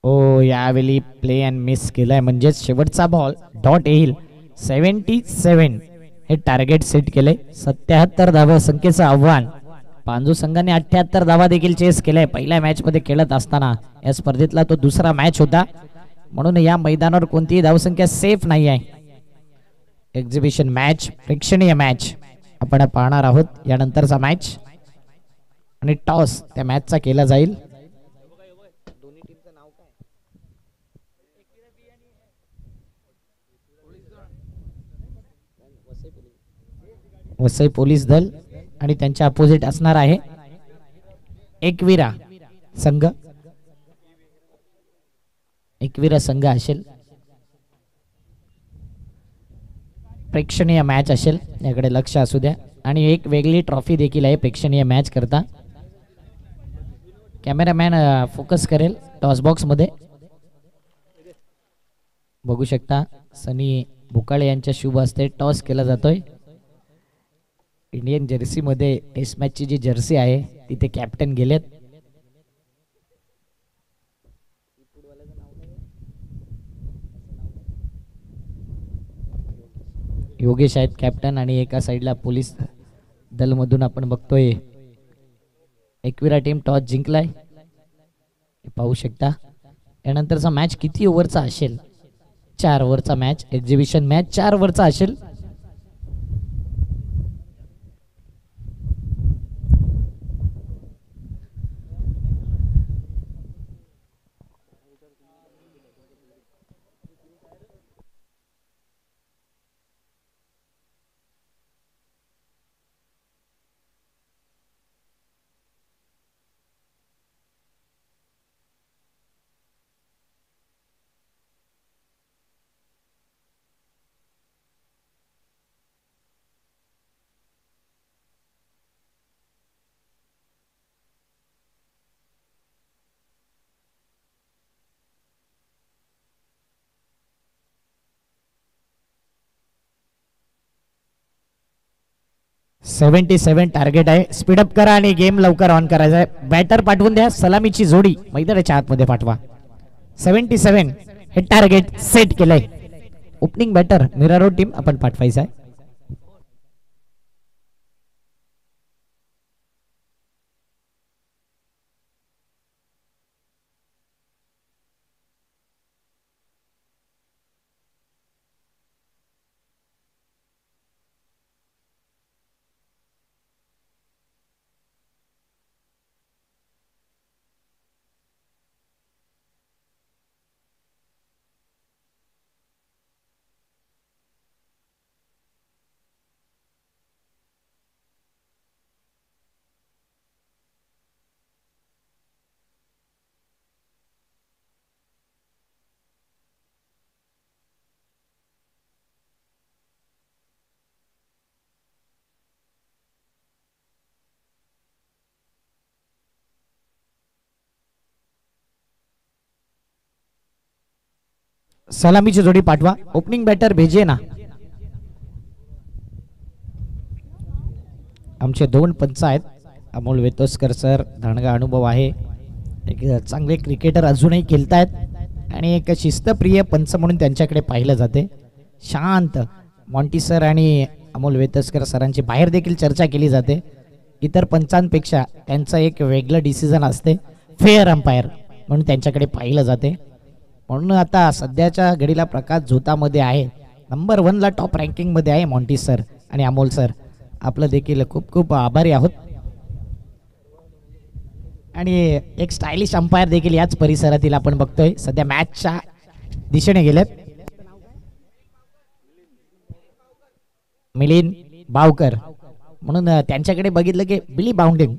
ओ, यावेळी प्ले अँड मिस केलाय, म्हणजेच शेवटचा बॉल डॉट येईल. 77 हे टार्गेट सेट केले. 77 धावा संख्येचं आव्हान. पांजू संघाने 78 धावा देखील चेस केलाय. पहिल्या मॅच मध्ये खेळत असताना या स्पर्धेतला तो दुसरा मॅच होता, म्हणून या मैदानावर कोणतीही धावसंख्या सेफ नाही आहे. एक्झिबिशन मॅच, प्रेक्षणीय मॅच आपण पाहणार आहोत. यानंतरचा मॅच आणि टॉस त्या मॅचचा केला जाईल. वसई पोलीस दल आणि त्यांच्या अपोजिट असणार आहे एकविरा संघ. एकविरा संघ असेल. प्रेक्षणीय मॅच असेल याकडे लक्ष असू द्या. आणि एक वेगळी ट्रॉफी देखील आहे प्रेक्षणीय मॅच करता. कॅमेरामॅन फोकस करेल टॉस बॉक्स मध्ये. बघू शकता सनी भुकाळे यांच्या शुभ हस्ते टॉस केला जातोय. इंडियन जर्सी मध्ये टेस्ट मॅच ची जी जर्सी आहे तिथे कॅप्टन गेलेत. योगेश आहेत कॅप्टन आणि एका साइडला पोलीस दल मधून आपण बघतोय एकविरा टीम टॉस जिंकलाय. पाहू शकता. यानंतरचा मॅच किती ओव्हरचा असेल? 4 ओव्हरचा मॅच. एक्झिबिशन मॅच 4 ओव्हरचा असेल. सेवन टार्गेट आहे. स्पीडअप करा आणि गेम लवकर ऑन करायचा आहे. बॅटर पाठवून द्या. सलामीची जोडी मैदानाच्या आतमध्ये पाठवा. 77 हे टार्गेट सेट केलंय. ओपनिंग बॅटर मिरारो टीम आपण पाठवायचं आहे. सलामीची जोडी पाठवा. ओपनिंग बॅटर भेजे ना. आमचे 2 पंच आहेत. अमोल वेतोस्कर सर. धाणगा अनुभव आहे. एक चांगले क्रिकेटर अजूनही खेळतायत आणि एक शिस्तप्रिय पंच म्हणून त्यांच्याकडे पाहिलं जाते. शांत मॉन्टी सर आणि अमोल वेतोस्कर सरांची बाहेर देखील चर्चा केली जाते. इतर पंचांपेक्षा त्यांचं एक वेगळं डिसिजन असते. फेअर अंपायर म्हणून त्यांच्याकडे पाहिलं जाते. म्हणून आता सध्याच्या घडीला प्रकाश झोतामध्ये आहे. नंबर 1 ला टॉप रँकिंग मध्ये आहे मॉन्टी सर आणि अमोल सर. आपलं देखील खूप खूप आभारी आहोत. आणि एक स्टायलिश अंपायर देखील याच परिसरातील आपण बघतोय. सध्या मॅचच्या दिशेने गेलेत. मिलिंद बावकर म्हणून त्यांच्याकडे बघितलं की बिली बाउंडिंग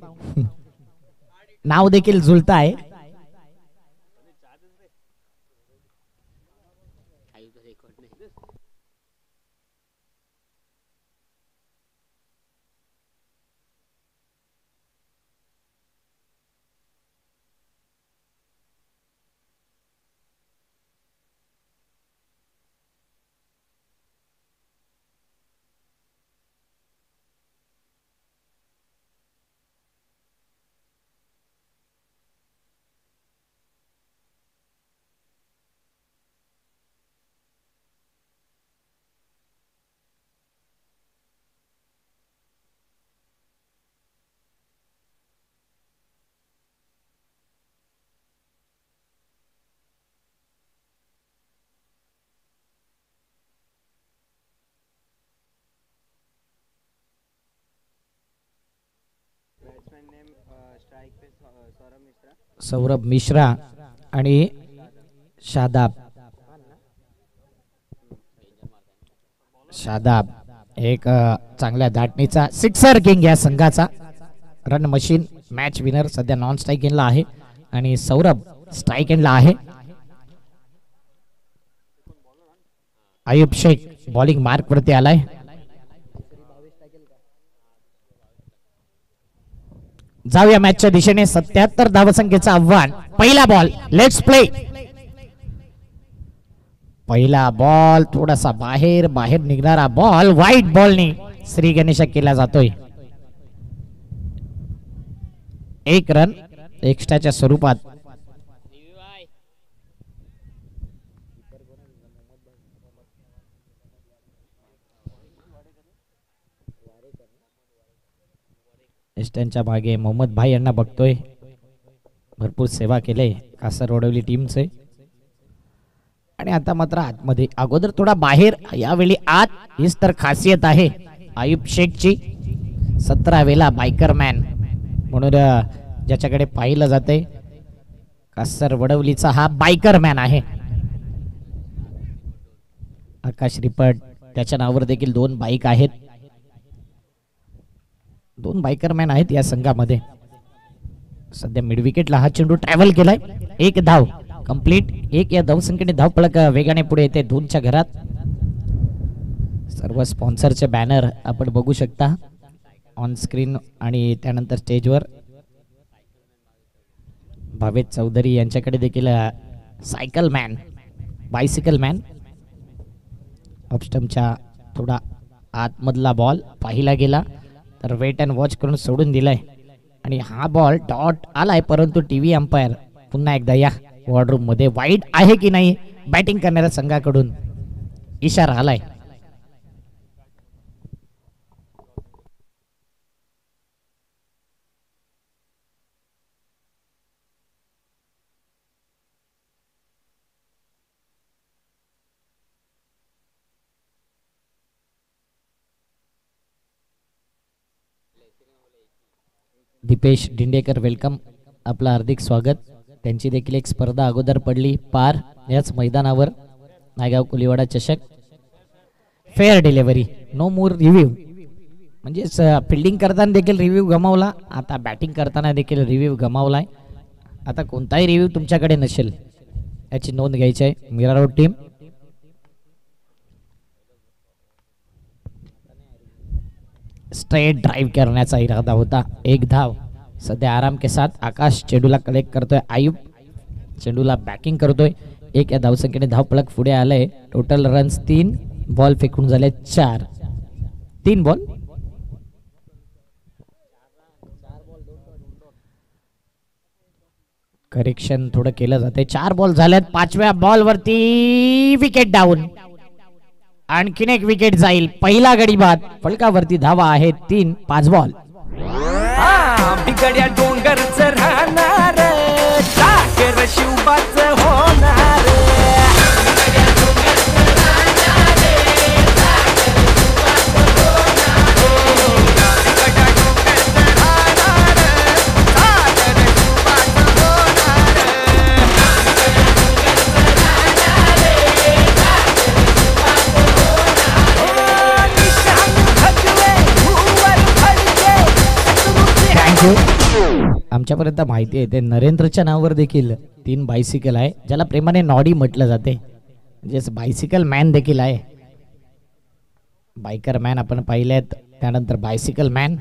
नाव देखील जुळत आहे. सौरभ मिश्रा आणि शादाब. शादाब एक चांगल्या धाटणीचा सिक्सर किंग या संघाचा. रन मशीन मॅच विनर सध्या नॉन स्ट्राईक एंडला आहे आणि सौरभ स्ट्राईक एंडला आहे. आयुब शेख बॉलिंग मार्क वरती आलाय. जाऊया मॅचच्या दिशेने. 77 धावसंख्येचं आव्हान. पहिला बॉल लेट्स प्ले. पहिला बॉल थोडासा बाहेर निघणारा बॉल वाईट बॉलनी श्री गणेश केला जातोय. एक रन एक्स्ट्राच्या स्वरूपात. एस्टनच्या मागे मोहम्मद भाई यांना बघतोय. भरपूर सेवा केले कासर वडवली टीमचे. आणि आता मात्र आतमध्ये. अगोदर थोडा बाहेर, यावेळी आत. हीच तर खासियत आहे आयुब शेखची. 17 वेळा बायकर मॅन म्हणून ज्याच्याकडे पाहिलं जाते कासर वडवलीचा हा बायकर मॅन आहे. आकाश रिपट त्याच्या नावावर देखील 2 बाईक आहेत. 2 बायकर मॅन आहेत या संघामध्ये. सध्या मिड विकेटला हा चेंडू ट्रॅव्हल केलाय. 1 धाव कंप्लीट. 1 या धावसंख्येने धावफलक वेगाने पुढे येते 2च्या घरात. सर्व स्पॉन्सरचे बॅनर आपण बघू शकता ऑन स्क्रीन आणि त्यानंतर स्टेजवर. भावेश चौधरी यांच्याकडे देखील सायकल मॅन बायसिकल मॅन. ऑफस्टमच्या थोडा आतमधला बॉल पाहिला गेला तर वेट अँड वॉच करून सोडून दिलाय. आणि हा बॉल डॉट आलाय परंतु टीव्ही अंपायर पुन्हा एकदा या वॉर्डरूम मध्ये वाईड आहे की नाही बॅटिंग करणाऱ्या संघाकडून इशारा आलाय. दीपेश डिंडेकर वेलकम. आपलं हार्दिक स्वागत. त्यांची देखील एक स्पर्धा अगोदर पडली पार याच मैदानावर. नायगाव कुलीवाडा चषक. फेअर डिलिव्हरी नो मोर रिव्ह्यू. म्हणजे फिल्डिंग करताना देखील रिव्ह्यू गमावला. आता बॅटिंग करताना देखील रिव्ह्यू गमावलाय. आता कोणताही रिव्ह्यू तुमच्याकडे नसेल याची नोंद घ्यायची आहे. Mira road team. Straight drive करण्याचा इरादा होता. 1 धाव. सध्या आराम के साथ आकाश चेंडूला कलेक्ट करतोय. आयुब चेंडूला बॅकिंग करतोय. 1 या धावसंख्येने धावफलक पुढे आलंय. Total runs 3. बॉल फेकून झाले 4. 3 बॉल. करेक्शन थोडं केलं जाते. 4 बॉल झाल्यात. 5व्या बॉल वरती विकेट डाऊन. आणखीन एक विकेट जाईल. पहिला गडी बाद. फलकावरती धावा आहेत 3. 5 बॉल. बिगड्या डोंगरच राहणार टाकर शिवबाच होणार. आमच्यापर्यंत माहिती आहे ते नरेंद्रच्या नावावर देखील 3 बायसिकल आहे ज्याला प्रेमाने नॉडी म्हटलं जाते. म्हणजे बायसिकल मॅन देखील आहे. बायकर मॅन आपण पाहिलेत. त्यानंतर बायसिकल मॅन.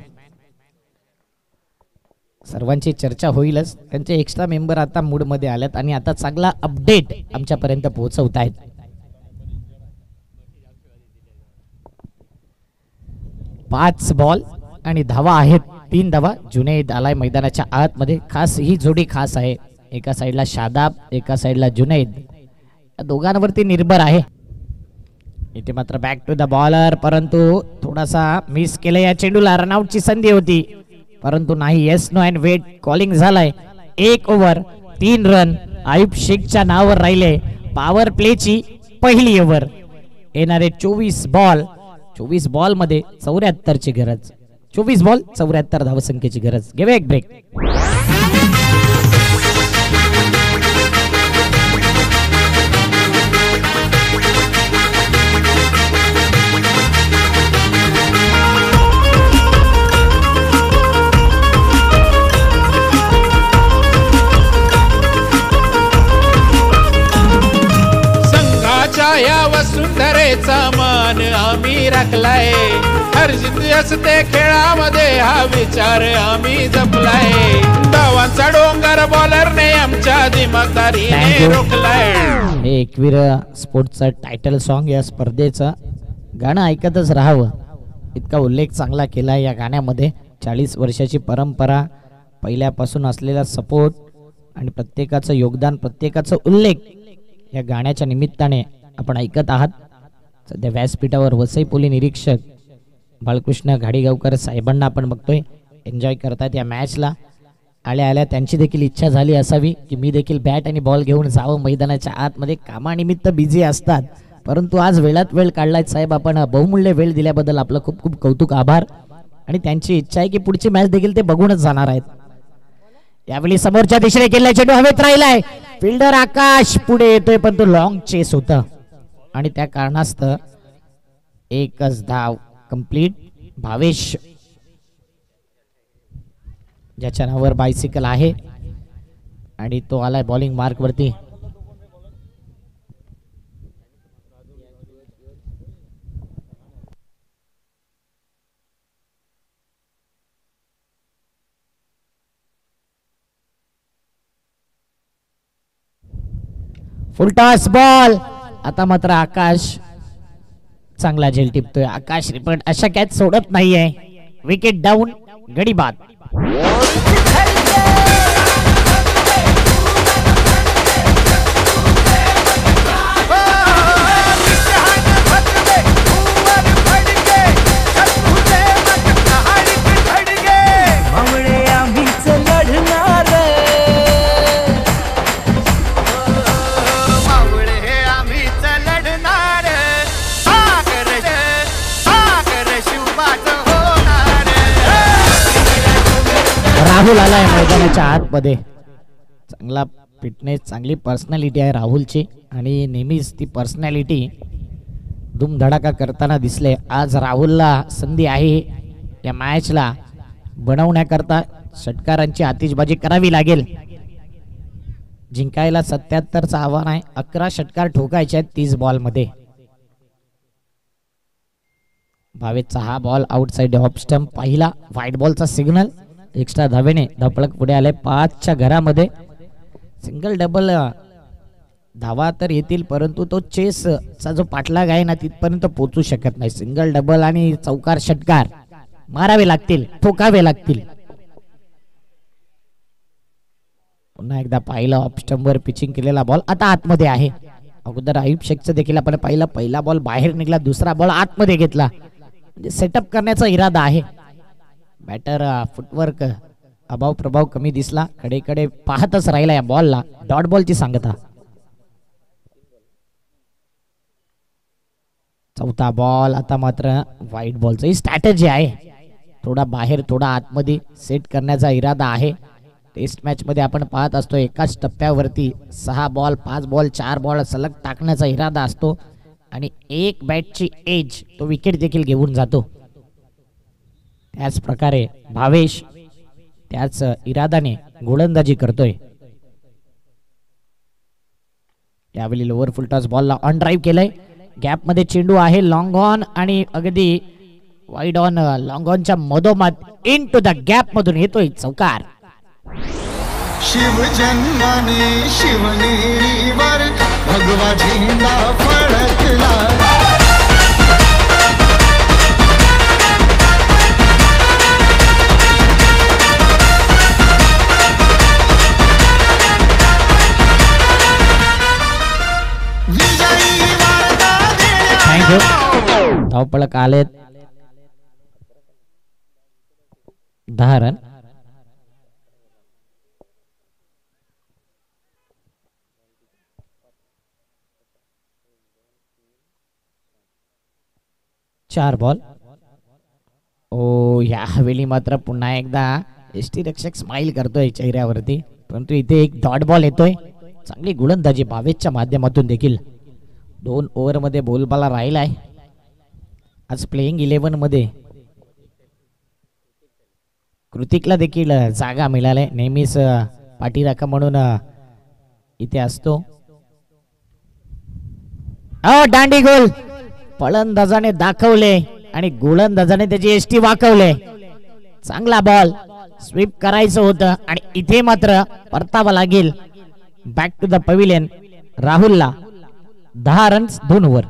सर्वांची चर्चा होईलच. त्यांचे एक्स्ट्रा मेंबर आता मूड मध्ये आलेत आणि आता चांगला अपडेट आमच्यापर्यंत पोहोचवत आहेत. पाच बॉल आणि धावा आहेत 3 धावा. जुनैद आलाय मैदानाच्या आतमध्ये. खास ही जोडी खास आहे. एका साइडला शादाब, एका साइडला जुनैद. या दोघांवरती निर्भर आहे. इथे मात्र बॅक टू द बॉलर परंतु थोडासा मिस केलं. या चेंडूला रनआउटची संधी होती परंतु नाही. Yes no and wait calling झालाय. 1 ओव्हर 3 रन आयुब शेखच्या नावावर राहिले. पॉवर प्लेची पहिली ओव्हर. येणारे 24 बॉल मध्ये 74 ची गरज. 24 बॉल 74 धावसंख्येची गरज. घेऊया एक ब्रेक. आमच्या या वसुंधरेचा मान आम्ही राखलाय. हरजित असते खेळामध्ये हा विचार आम्ही जपलाय. धावांचा डोंगर बॉलरने आमच्या दिमागदारीने रोखलाय. हे एकवीर स्पोर्टचं टायटल सॉन्ग या स्पर्धेचं गाणं ऐकतच राहावं इतका उल्लेख चांगला केला या गाण्यामध्ये. 40 वर्षाची परंपरा, पहिल्यापासून असलेला सपोर्ट आणि प्रत्येकाचं योगदान, प्रत्येकाचा उल्लेख या गाण्याच्या निमित्ताने आपण ऐकत आहात. सध्या व्यासपीठावर वसई पोलीस निरीक्षक बाळकृष्ण घाडीगावकर साहेबांना आपण बघतोय एन्जॉय करतात या मॅचला. आल्या आल्या त्यांची देखील इच्छा झाली असावी की मी देखील बॅट आणि बॉल घेऊन जावं मैदानाच्या आतमध्ये. कामानिमित्त बिझी असतात परंतु आज वेळात वेळ काढलाय साहेब. आपण बहुमूल्य वेळ दिल्याबद्दल आपलं खूप खूप कौतुक, आभार. आणि त्यांची इच्छा आहे की पुढची मॅच देखील ते बघूनच जाणार आहेत. यावेळी समोरच्या दिशेने केलेला चेंडू हवेत राहिलाय. फिल्डर आकाश पुढे येतोय पण तो लॉंग चेस होता आणि त्या कारणास्तव एकच धाव कंप्लीट. भावेश ज्याच्या नावावर बायसिकल आहे आणि तो आलाय बॉलिंग मार्क वरती. Full toss ball. आता मात्र आकाश चांगला झेल टिपतोय. आकाश रिपट अशा कॅच सोडत नाहीये. विकेट डाऊन, गडी बाद. राहुल आलाय मैदानाच्या आतमध्ये. चांगला फिटनेस, चांगली पर्सनॅलिटी आहे राहुलची आणि नेहमीच ती पर्सनॅलिटी धूमधडाका करताना दिसले. आज राहुलला संधी आहे या मॅचला बनवण्याकरता. षटकारांची आतिषबाजी करावी लागेल. जिंकायला 77चं आव्हान आहे. 11 षटकार ठोकायचे आहेत 30 बॉल मध्ये. भावेशचा हा बॉल आउटसाइड ऑफ स्टंप. पहिला व्हाईट बॉलचा सिग्नल. एक्स्ट्रा धावेने धपळक पुढे आले 5च्या घरामध्ये. सिंगल डबल धावा तर येतील परंतु तो चेसचा जो पाठलाग आहे ना तिथपर्यंत पोहोचू शकत नाही. सिंगल डबल आणि चौकार षटकार मारावे लागतील, ठोकावे लागतील. पुन्हा एकदा पाहिलं ऑफ स्टंपवर पिचिंग केलेला बॉल आता आतमध्ये आहे. अगोदर आयुब शेखचं देखील आपण पाहिलं. पहिला बॉल बाहेर निघाला, दुसरा बॉल आतमध्ये घेतला. म्हणजे सेटअप करण्याचा इरादा आहे. बॅटर फुटवर्क अभाव प्रभाव कमी दिसला. कडेकडे पाहतच राहिला या बॉलला. डॉट बॉलची सांगता. चौथा बॉल. आता मात्र व्हाईट बॉलचं ही स्ट्रॅटेजी आहे. थोडा बाहेर थोडा आतमध्ये सेट करण्याचा इरादा आहे. टेस्ट मॅच मध्ये आपण पाहत असतो एकाच टप्प्यावरती 6 बॉल 5 बॉल 4 बॉल सलग टाकण्याचा इरादा असतो आणि एक बॅटची एज तो विकेट देखील घेऊन जातो. त्याच प्रकारे भावेश त्याच इरादाने गोलंदाजी करतोय. यावेळी लोअर फुलटॉस बॉलला ऑन ड्राईव्ह केलंय. गॅप मध्ये चेंडू आहे. लॉंग ऑन आणि अगदी वाईड ऑन. लॉंग ऑनच्या मधोमध इन टू द गॅप मधून येतोय चौकार. शिव जन्माने शिवनेरीवर भगवा झेंडा फडकला. धावपळक आलेत 10 रन. चार बॉल. ओ यावेळी मात्र पुन्हा एकदा एसटी रक्षक स्माइल करतोय चेहऱ्यावरती परंतु इथे एक डॉट बॉल येतोय. चांगली गोलंदाजी भावेशच्या माध्यमातून देखील. 2 ओव्हर मध्ये बोलबाला राहिलाय. आज प्लेइंग 11 मध्ये कृतिकला देखील जागा मिळाली. नेहमीच पाठीराखा म्हणून इथे असतो. दांडी गोल फलंदाजाने दाखवले आणि गोलंदाजाने त्याची एसटी वाकवले. चांगला बॉल स्वीप करायचं होतं आणि इथे मात्र परतावा लागेल बॅक टू द पविलियन. राहुलला 10 रन्स 2 ओव्हर.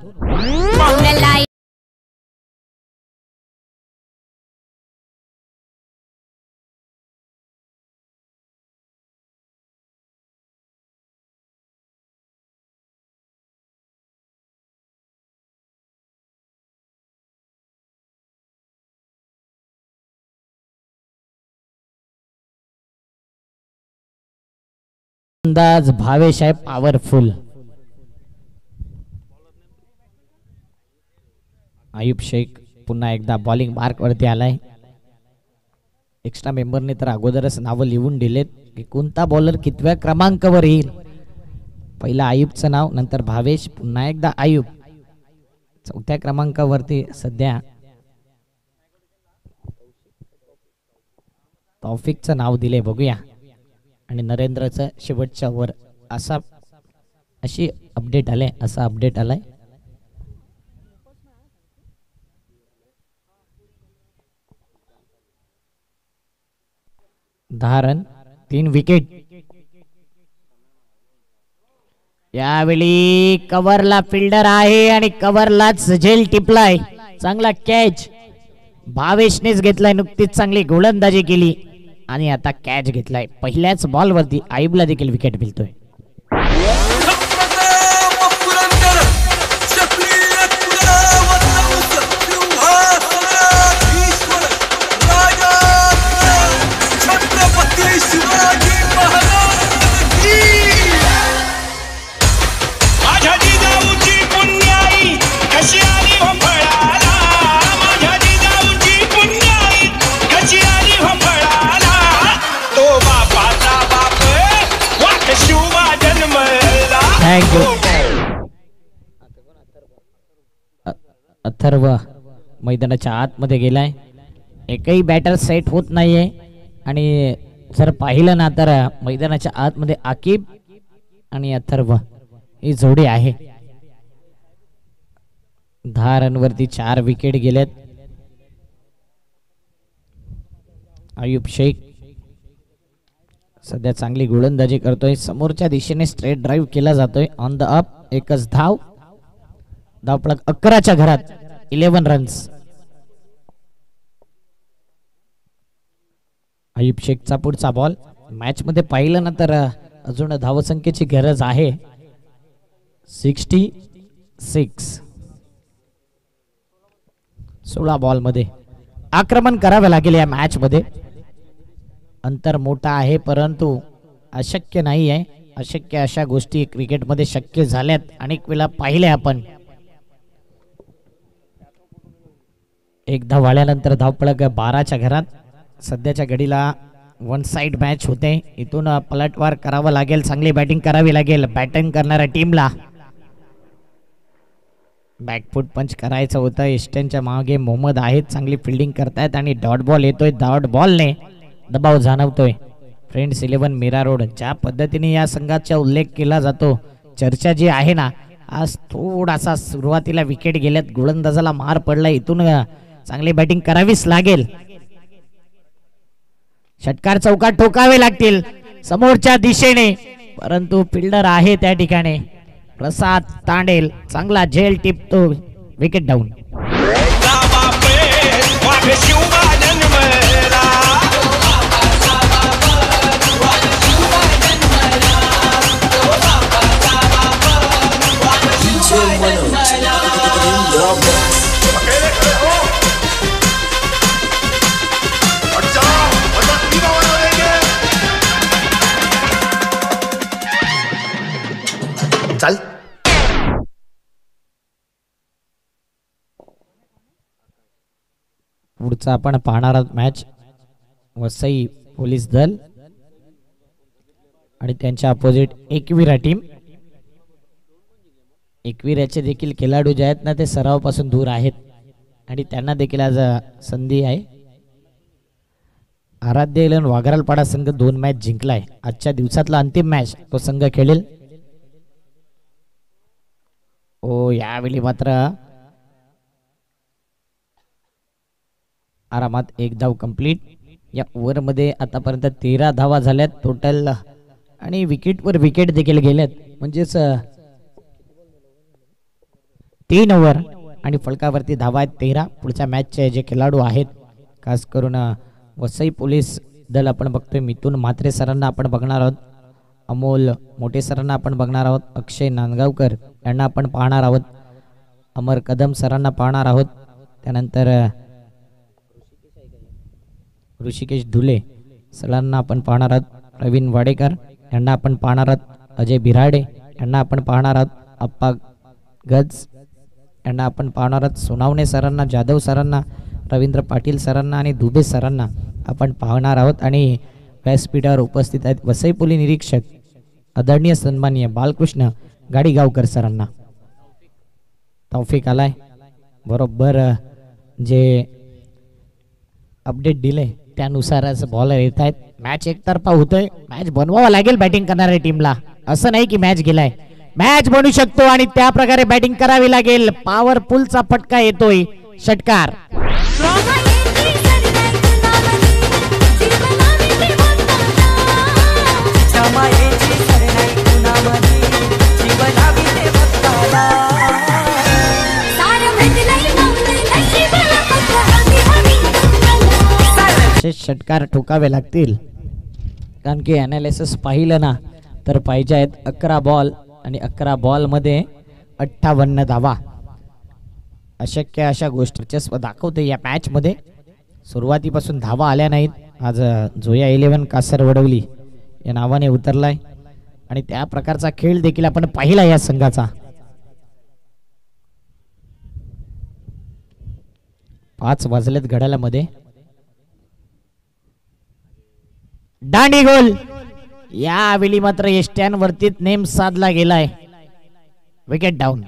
अंदाज भावेश आहे पॉवरफुल. आयुब शेख पुन्हा एकदा बॉलिंग मार्क वरती आलाय. एक्स्ट्रा मेंबरने तर अगोदरच नावं लिहून दिलेत की कोणता बॉलर कितव्या क्रमांकावर येईल. पहिला आयुबचं नाव, नंतर भावेश, पुन्हा एकदा आयुब. 4थ्या क्रमांकावरती सध्या तौफिकचं नाव दिले. बघूया. आणि नरेंद्रचं शेवटच्या वर अशी अपडेट आलाय. असा अपडेट आलाय. दहा रन 3 विकेट. यावेळी कव्हरला फिल्डर आहे आणि कव्हरलाच झेल टिपलाय. चांगला कॅच भावेशनेच घेतलाय. नुकतीच चांगली गोलंदाजी केली आणि आता कॅच घेतलाय. पहिल्याच बॉल वरती आयुबला देखील विकेट मिळतोय. अथर्व मैदानाच्या आतमध्ये गेलाय. एकही बॅटर सेट होत नाहीये आणि जर पाहिलं ना तर मैदानाच्या आतमध्ये आकिब आणि अथर्व ही जोडी आहे. 10 रन वरती 4 विकेट गेलेत. आयुब शेख सध्या चांगली गोलंदाजी करतोय. समोरच्या दिशेने स्ट्रेट ड्राईव्ह केला जातोय. On the up. एकच धाव. धावपळक 11च्या घरात. 11 रन्स. आयुब शेखचा पुढचा बॉल. मॅच मध्ये पाहिलं ना तर अजून धावसंख्येची गरज आहे. 66. 16 बॉल मध्ये आक्रमण करावे लागेल या मॅच मध्ये. अंतर मोठा आहे परंतु अशक्य नाही आहे. अशक्य अशा गोष्टी क्रिकेटमध्ये शक्य झाल्यात. अनेक वेळा पाहिले आपण. एकदा वाळल्यानंतर धावपळक 12च्या घरात. सध्याच्या घडीला 1 साइड मॅच होते. इथून पलटवार करावं लागेल. चांगली बॅटिंग करावी लागेल बॅटिंग करणाऱ्या टीमला. बॅकफुट पंच करायचं होतं. ईस्टर्नच्या मागे मोहम्मद आहेत. चांगली फिल्डिंग करतायत आणि डॉट बॉल येतोय. डॉट बॉलने दबाव जाणवतोय. फ्रेंड्स 11 मीरा रोड ज्या पद्धतीने या संघाचा उल्लेख केला जातो. चर्चा जी आहे ना, आज थोडासा सुरुवातीला विकेट गेल्यात. गोलंदाजाला मार पडला. इथून चांगली बॅटिंग करावीच लागेल. षटकार चौकार ठोकावे लागतील समोरच्या दिशेने परंतु फिल्डर आहे त्या ठिकाणी. प्रसाद तांडेल चांगला झेल टिपतो. Wicket down. चल पुढचा आपण पाहणार आहोत मॅच. वसई पोलीस दल आणि त्यांच्या अपोजिट एकविरा टीम. एकविराचे देखील खेळाडू जे आहेत ना ते सरावापासून दूर आहेत आणि त्यांना देखील आज संधी आहे. आराध्य इलेव्हन वाघरालपाडा संघ 2 मॅच जिंकलाय. आजच्या दिवसातला अंतिम मॅच तो संघ खेळेल. ओ यावेळी मात्र आरामात एक धाव कंप्लीट. या ओव्हरमध्ये आतापर्यंत 13 धावा झाल्यात टोटल आणि विकेटवर विकेट देखील गेल्यात. म्हणजेच 3 ओव्हर आणि फलकावरती धावा आहेत 13. पुढच्या मॅचचे जे खेळाडू आहेत खास करून वसई पोलीस दल आपण बघतोय. मिथुन म्हात्रे सरांना आपण बघणार आहोत. अमोल मोठे सरांना आपण बघणार आहोत. अक्षय नांदगावकर यांना आपण पाहणार आहोत. अमर कदम सरांना पाहणार आहोत. त्यानंतर ऋषिकेश धुले सरांना आपण पाहणार आहोत. प्रवीण वाडेकर यांना आपण पाहणार आहोत. अजय बिराडे यांना आपण पाहणार आहोत. अप्पा गज यांना आपण पाहणार आहोत. सोनावणे सरांना, जाधव सरांना, रवींद्र पाटील सरांना आणि दुबे सरांना आपण पाहणार आहोत. आणि व्यासपीठावर उपस्थित आहेत वसई पोलीस निरीक्षक आदरणीय सन्माननीय बालकृष्ण गाडीगावकर सरांना. तौफिक आलाय बरोबर जे अपडेट दिले त्यानुसारच बॉलर येत आहेत. मॅच एकतर्फा होतोय. मॅच बनवावा लागेल बॅटिंग करणाऱ्या टीमला. असं नाही की मॅच गेलाय, मॅच बनू शकतो आणि त्या प्रकारे बॅटिंग करावी लागेल. पॉवरफुलचा फटका येतोय. षटकार षटकार ठोकावे लागतील. कारण की अनालिसिस पाहिलं ना तर पाहिजे आहेत 11 बॉल आणि 11 बॉल मध्ये 58 धावा. अशक्य अशा गोष्टी वर्चस्व दाखवते या मॅच मध्ये. सुरुवातीपासून धावा आल्या नाहीत. आज जोया 11 कासर वडवली या नावाने उतरलाय आणि त्या प्रकारचा खेळ देखील आपण पाहिला या संघाचा. 5 वाजलेत घड्याळामध्ये. दांडी गोल. यावेळी मात्र यष्ट्यांवरती नेम साधला गेलाय. Wicket down.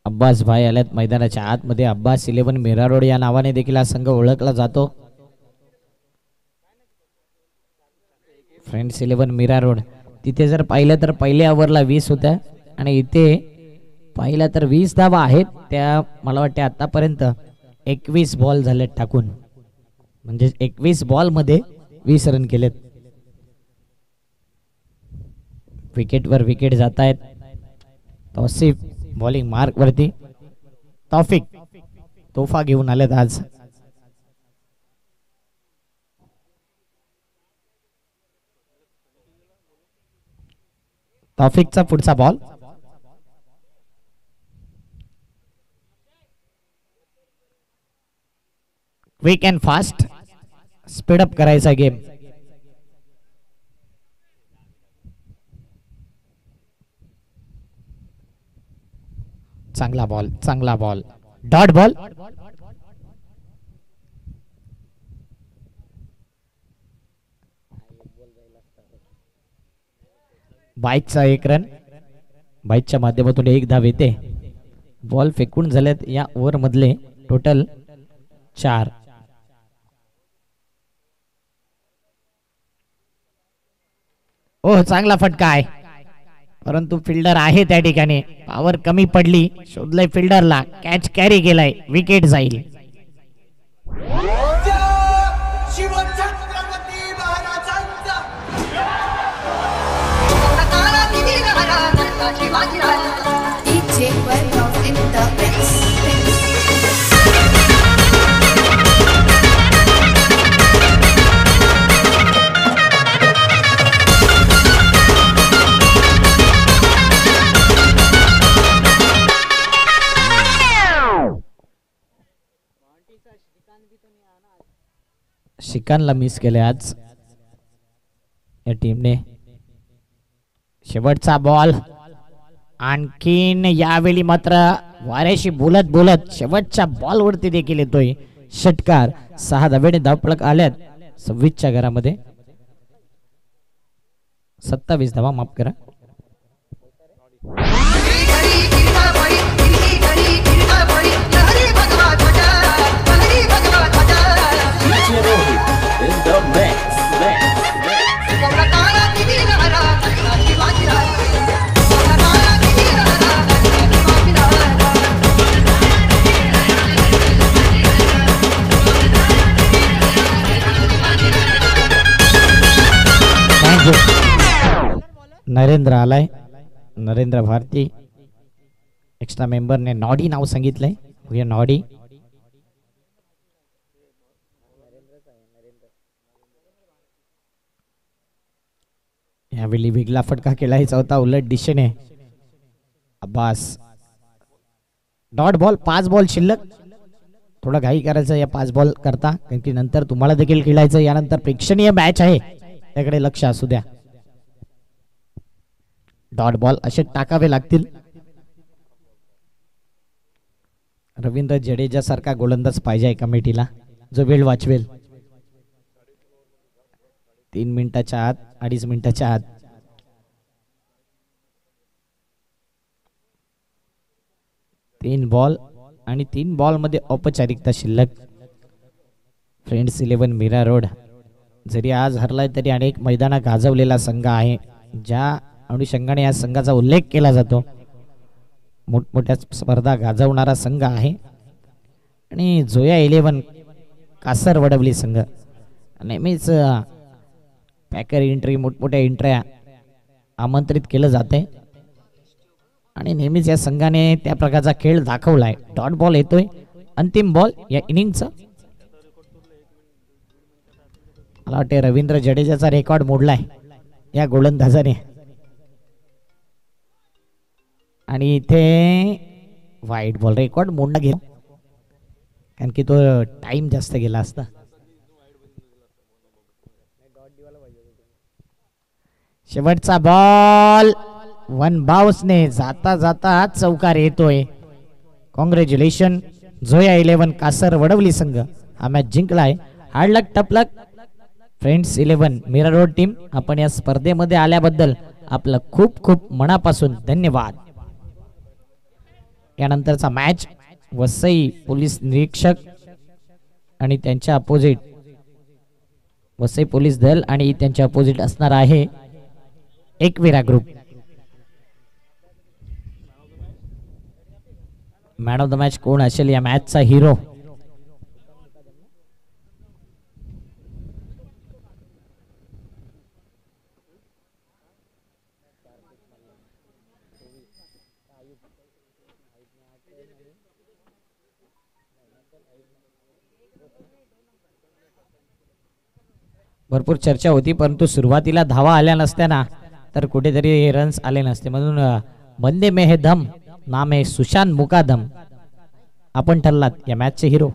अब्बास भाई आल्यात मैदानाच्या आतमध्ये. अब्बास 11 मीरा रोड या नावाने देखील हा संघ ओळखला जातो. Friends 11 Mira road. तिथे जर पाहिलं तर पहिल्या ओव्हरला 20 होत्या आणि इथे पाहिलं तर 20 धावा आहेत. त्या मला वाटते आतापर्यंत 21 बॉल झालेत टाकून. म्हणजे 21 बॉल मध्ये 20 रन केलेत. विकेटवर विकेट जात आहेत. तौसिफ बॉलिंग मार्क वरती. तौफिक तोफा घेऊन आलेत आज. तौफिकचा पुढचा ball. Quick and fast. Speed up करायचा गेम. चांगला बॉल, चांगला बॉल. Dot ball. बाईकचा 1 रन. बाईकच्या माध्यमातून 1 धाव येते. बॉल फेकून झालेत या ओव्हर मधले टोटल 4. ओह चांगला फटका आहे परंतु फिल्डर आहे त्या ठिकाणी. पॉवर कमी पडली. शोधलंय फिल्डरला. कॅच कॅरी केलाय. विकेट जाईल. शिकानला मिस केले आज या टीमने. शेवटचा बॉल. आणखीन यावेळी मात्र वाऱ्याशी बोलत बोलत शेवटच्या बॉल वरती देखील येतोय षटकार. 6 धावेने धावफलक आल्यात 26च्या घरामध्ये. 27 धावा, माफ करा. नरेंद्र आलाय, नरेंद्र भारती. एक्स्ट्रा मेंबरने नॉडी नाव सांगितलंय. बघूया नॉडी. यावेळी वेगळा फटका खेळायचा होता उलट दिशेने. अब्बास. Dot ball. 5 बॉल शिल्लक. थोडा घाई करायचं या 5 बॉल करता, कारण की नंतर तुम्हाला देखील खेळायचं. यानंतर प्रेक्षणीय मॅच आहे, त्याकडे लक्ष असू द्या. डॉट बॉल असे टाकावे लागतील. रवींद्र जडेजा सारखा गोलंदाज पाहिजे कमिटीला, जो वेळ वाचवेल. 3 मिनिटाच्या आत, 2.5 मिनिटाच्या आत. तीन बॉल आणि 3 बॉल मध्ये औपचारिकता शिल्लक. फ्रेंड्स 11 मीरा रोड जरी आज हरलाय तरी अनेक मैदानात गाजवलेला संघ आहे, ज्या अनुषंगाने या संघाचा उल्लेख केला जातो. मोठमोठ्या स्पर्धा गाजवणारा संघ आहे. आणि जोया 11 कासर वडवली संघ नेहमीच पॅकर एंट्री, मोठमोठ्या एंट्र्या आमंत्रित केलं जाते आणि नेहमीच या संघाने त्या प्रकारचा खेळ दाखवलाय. डॉट बॉल येतोय, अंतिम बॉल या इनिंगचा. मला वाटते रवींद्र जडेजाचा रेकॉर्ड मोडलाय या गोलंदाजाने. आणि इथे वाईट बॉल. रेकॉर्ड मोडला गेला कारण की तो टाइम जास्त गेला असता. शेवटचा बॉल 1 बाउन्सने जाता जाता चौकार येतोय. कॉंग्रॅच्युलेशन जोया 11 कासर वडवली संघ हा मॅच जिंकलाय. हार्ड लक, टफ लक फ्रेंड्स 11 मीरा रोड टीम. आपण या स्पर्धेमध्ये आल्याबद्दल आपलं खूप खूप मनापासून धन्यवाद. यानंतरचा मॅच वसई पोलीस निरीक्षक आणि त्यांच्या अपोजिट वसई पोलीस दल आणि त्यांच्या अपोजिट असणार आहे Ekvira group. Man of the match कोण असेल या मॅचचा हिरो? भरपूर चर्चा होती, परंतु सुरुवातीला धावा आल्या नसत्या ना तर कुठेतरी रन्स आले नसते. म्हणून बंदे में है दम, नाम है सुशांत मुकादम. आपण ठरलात या मॅचचे हिरो.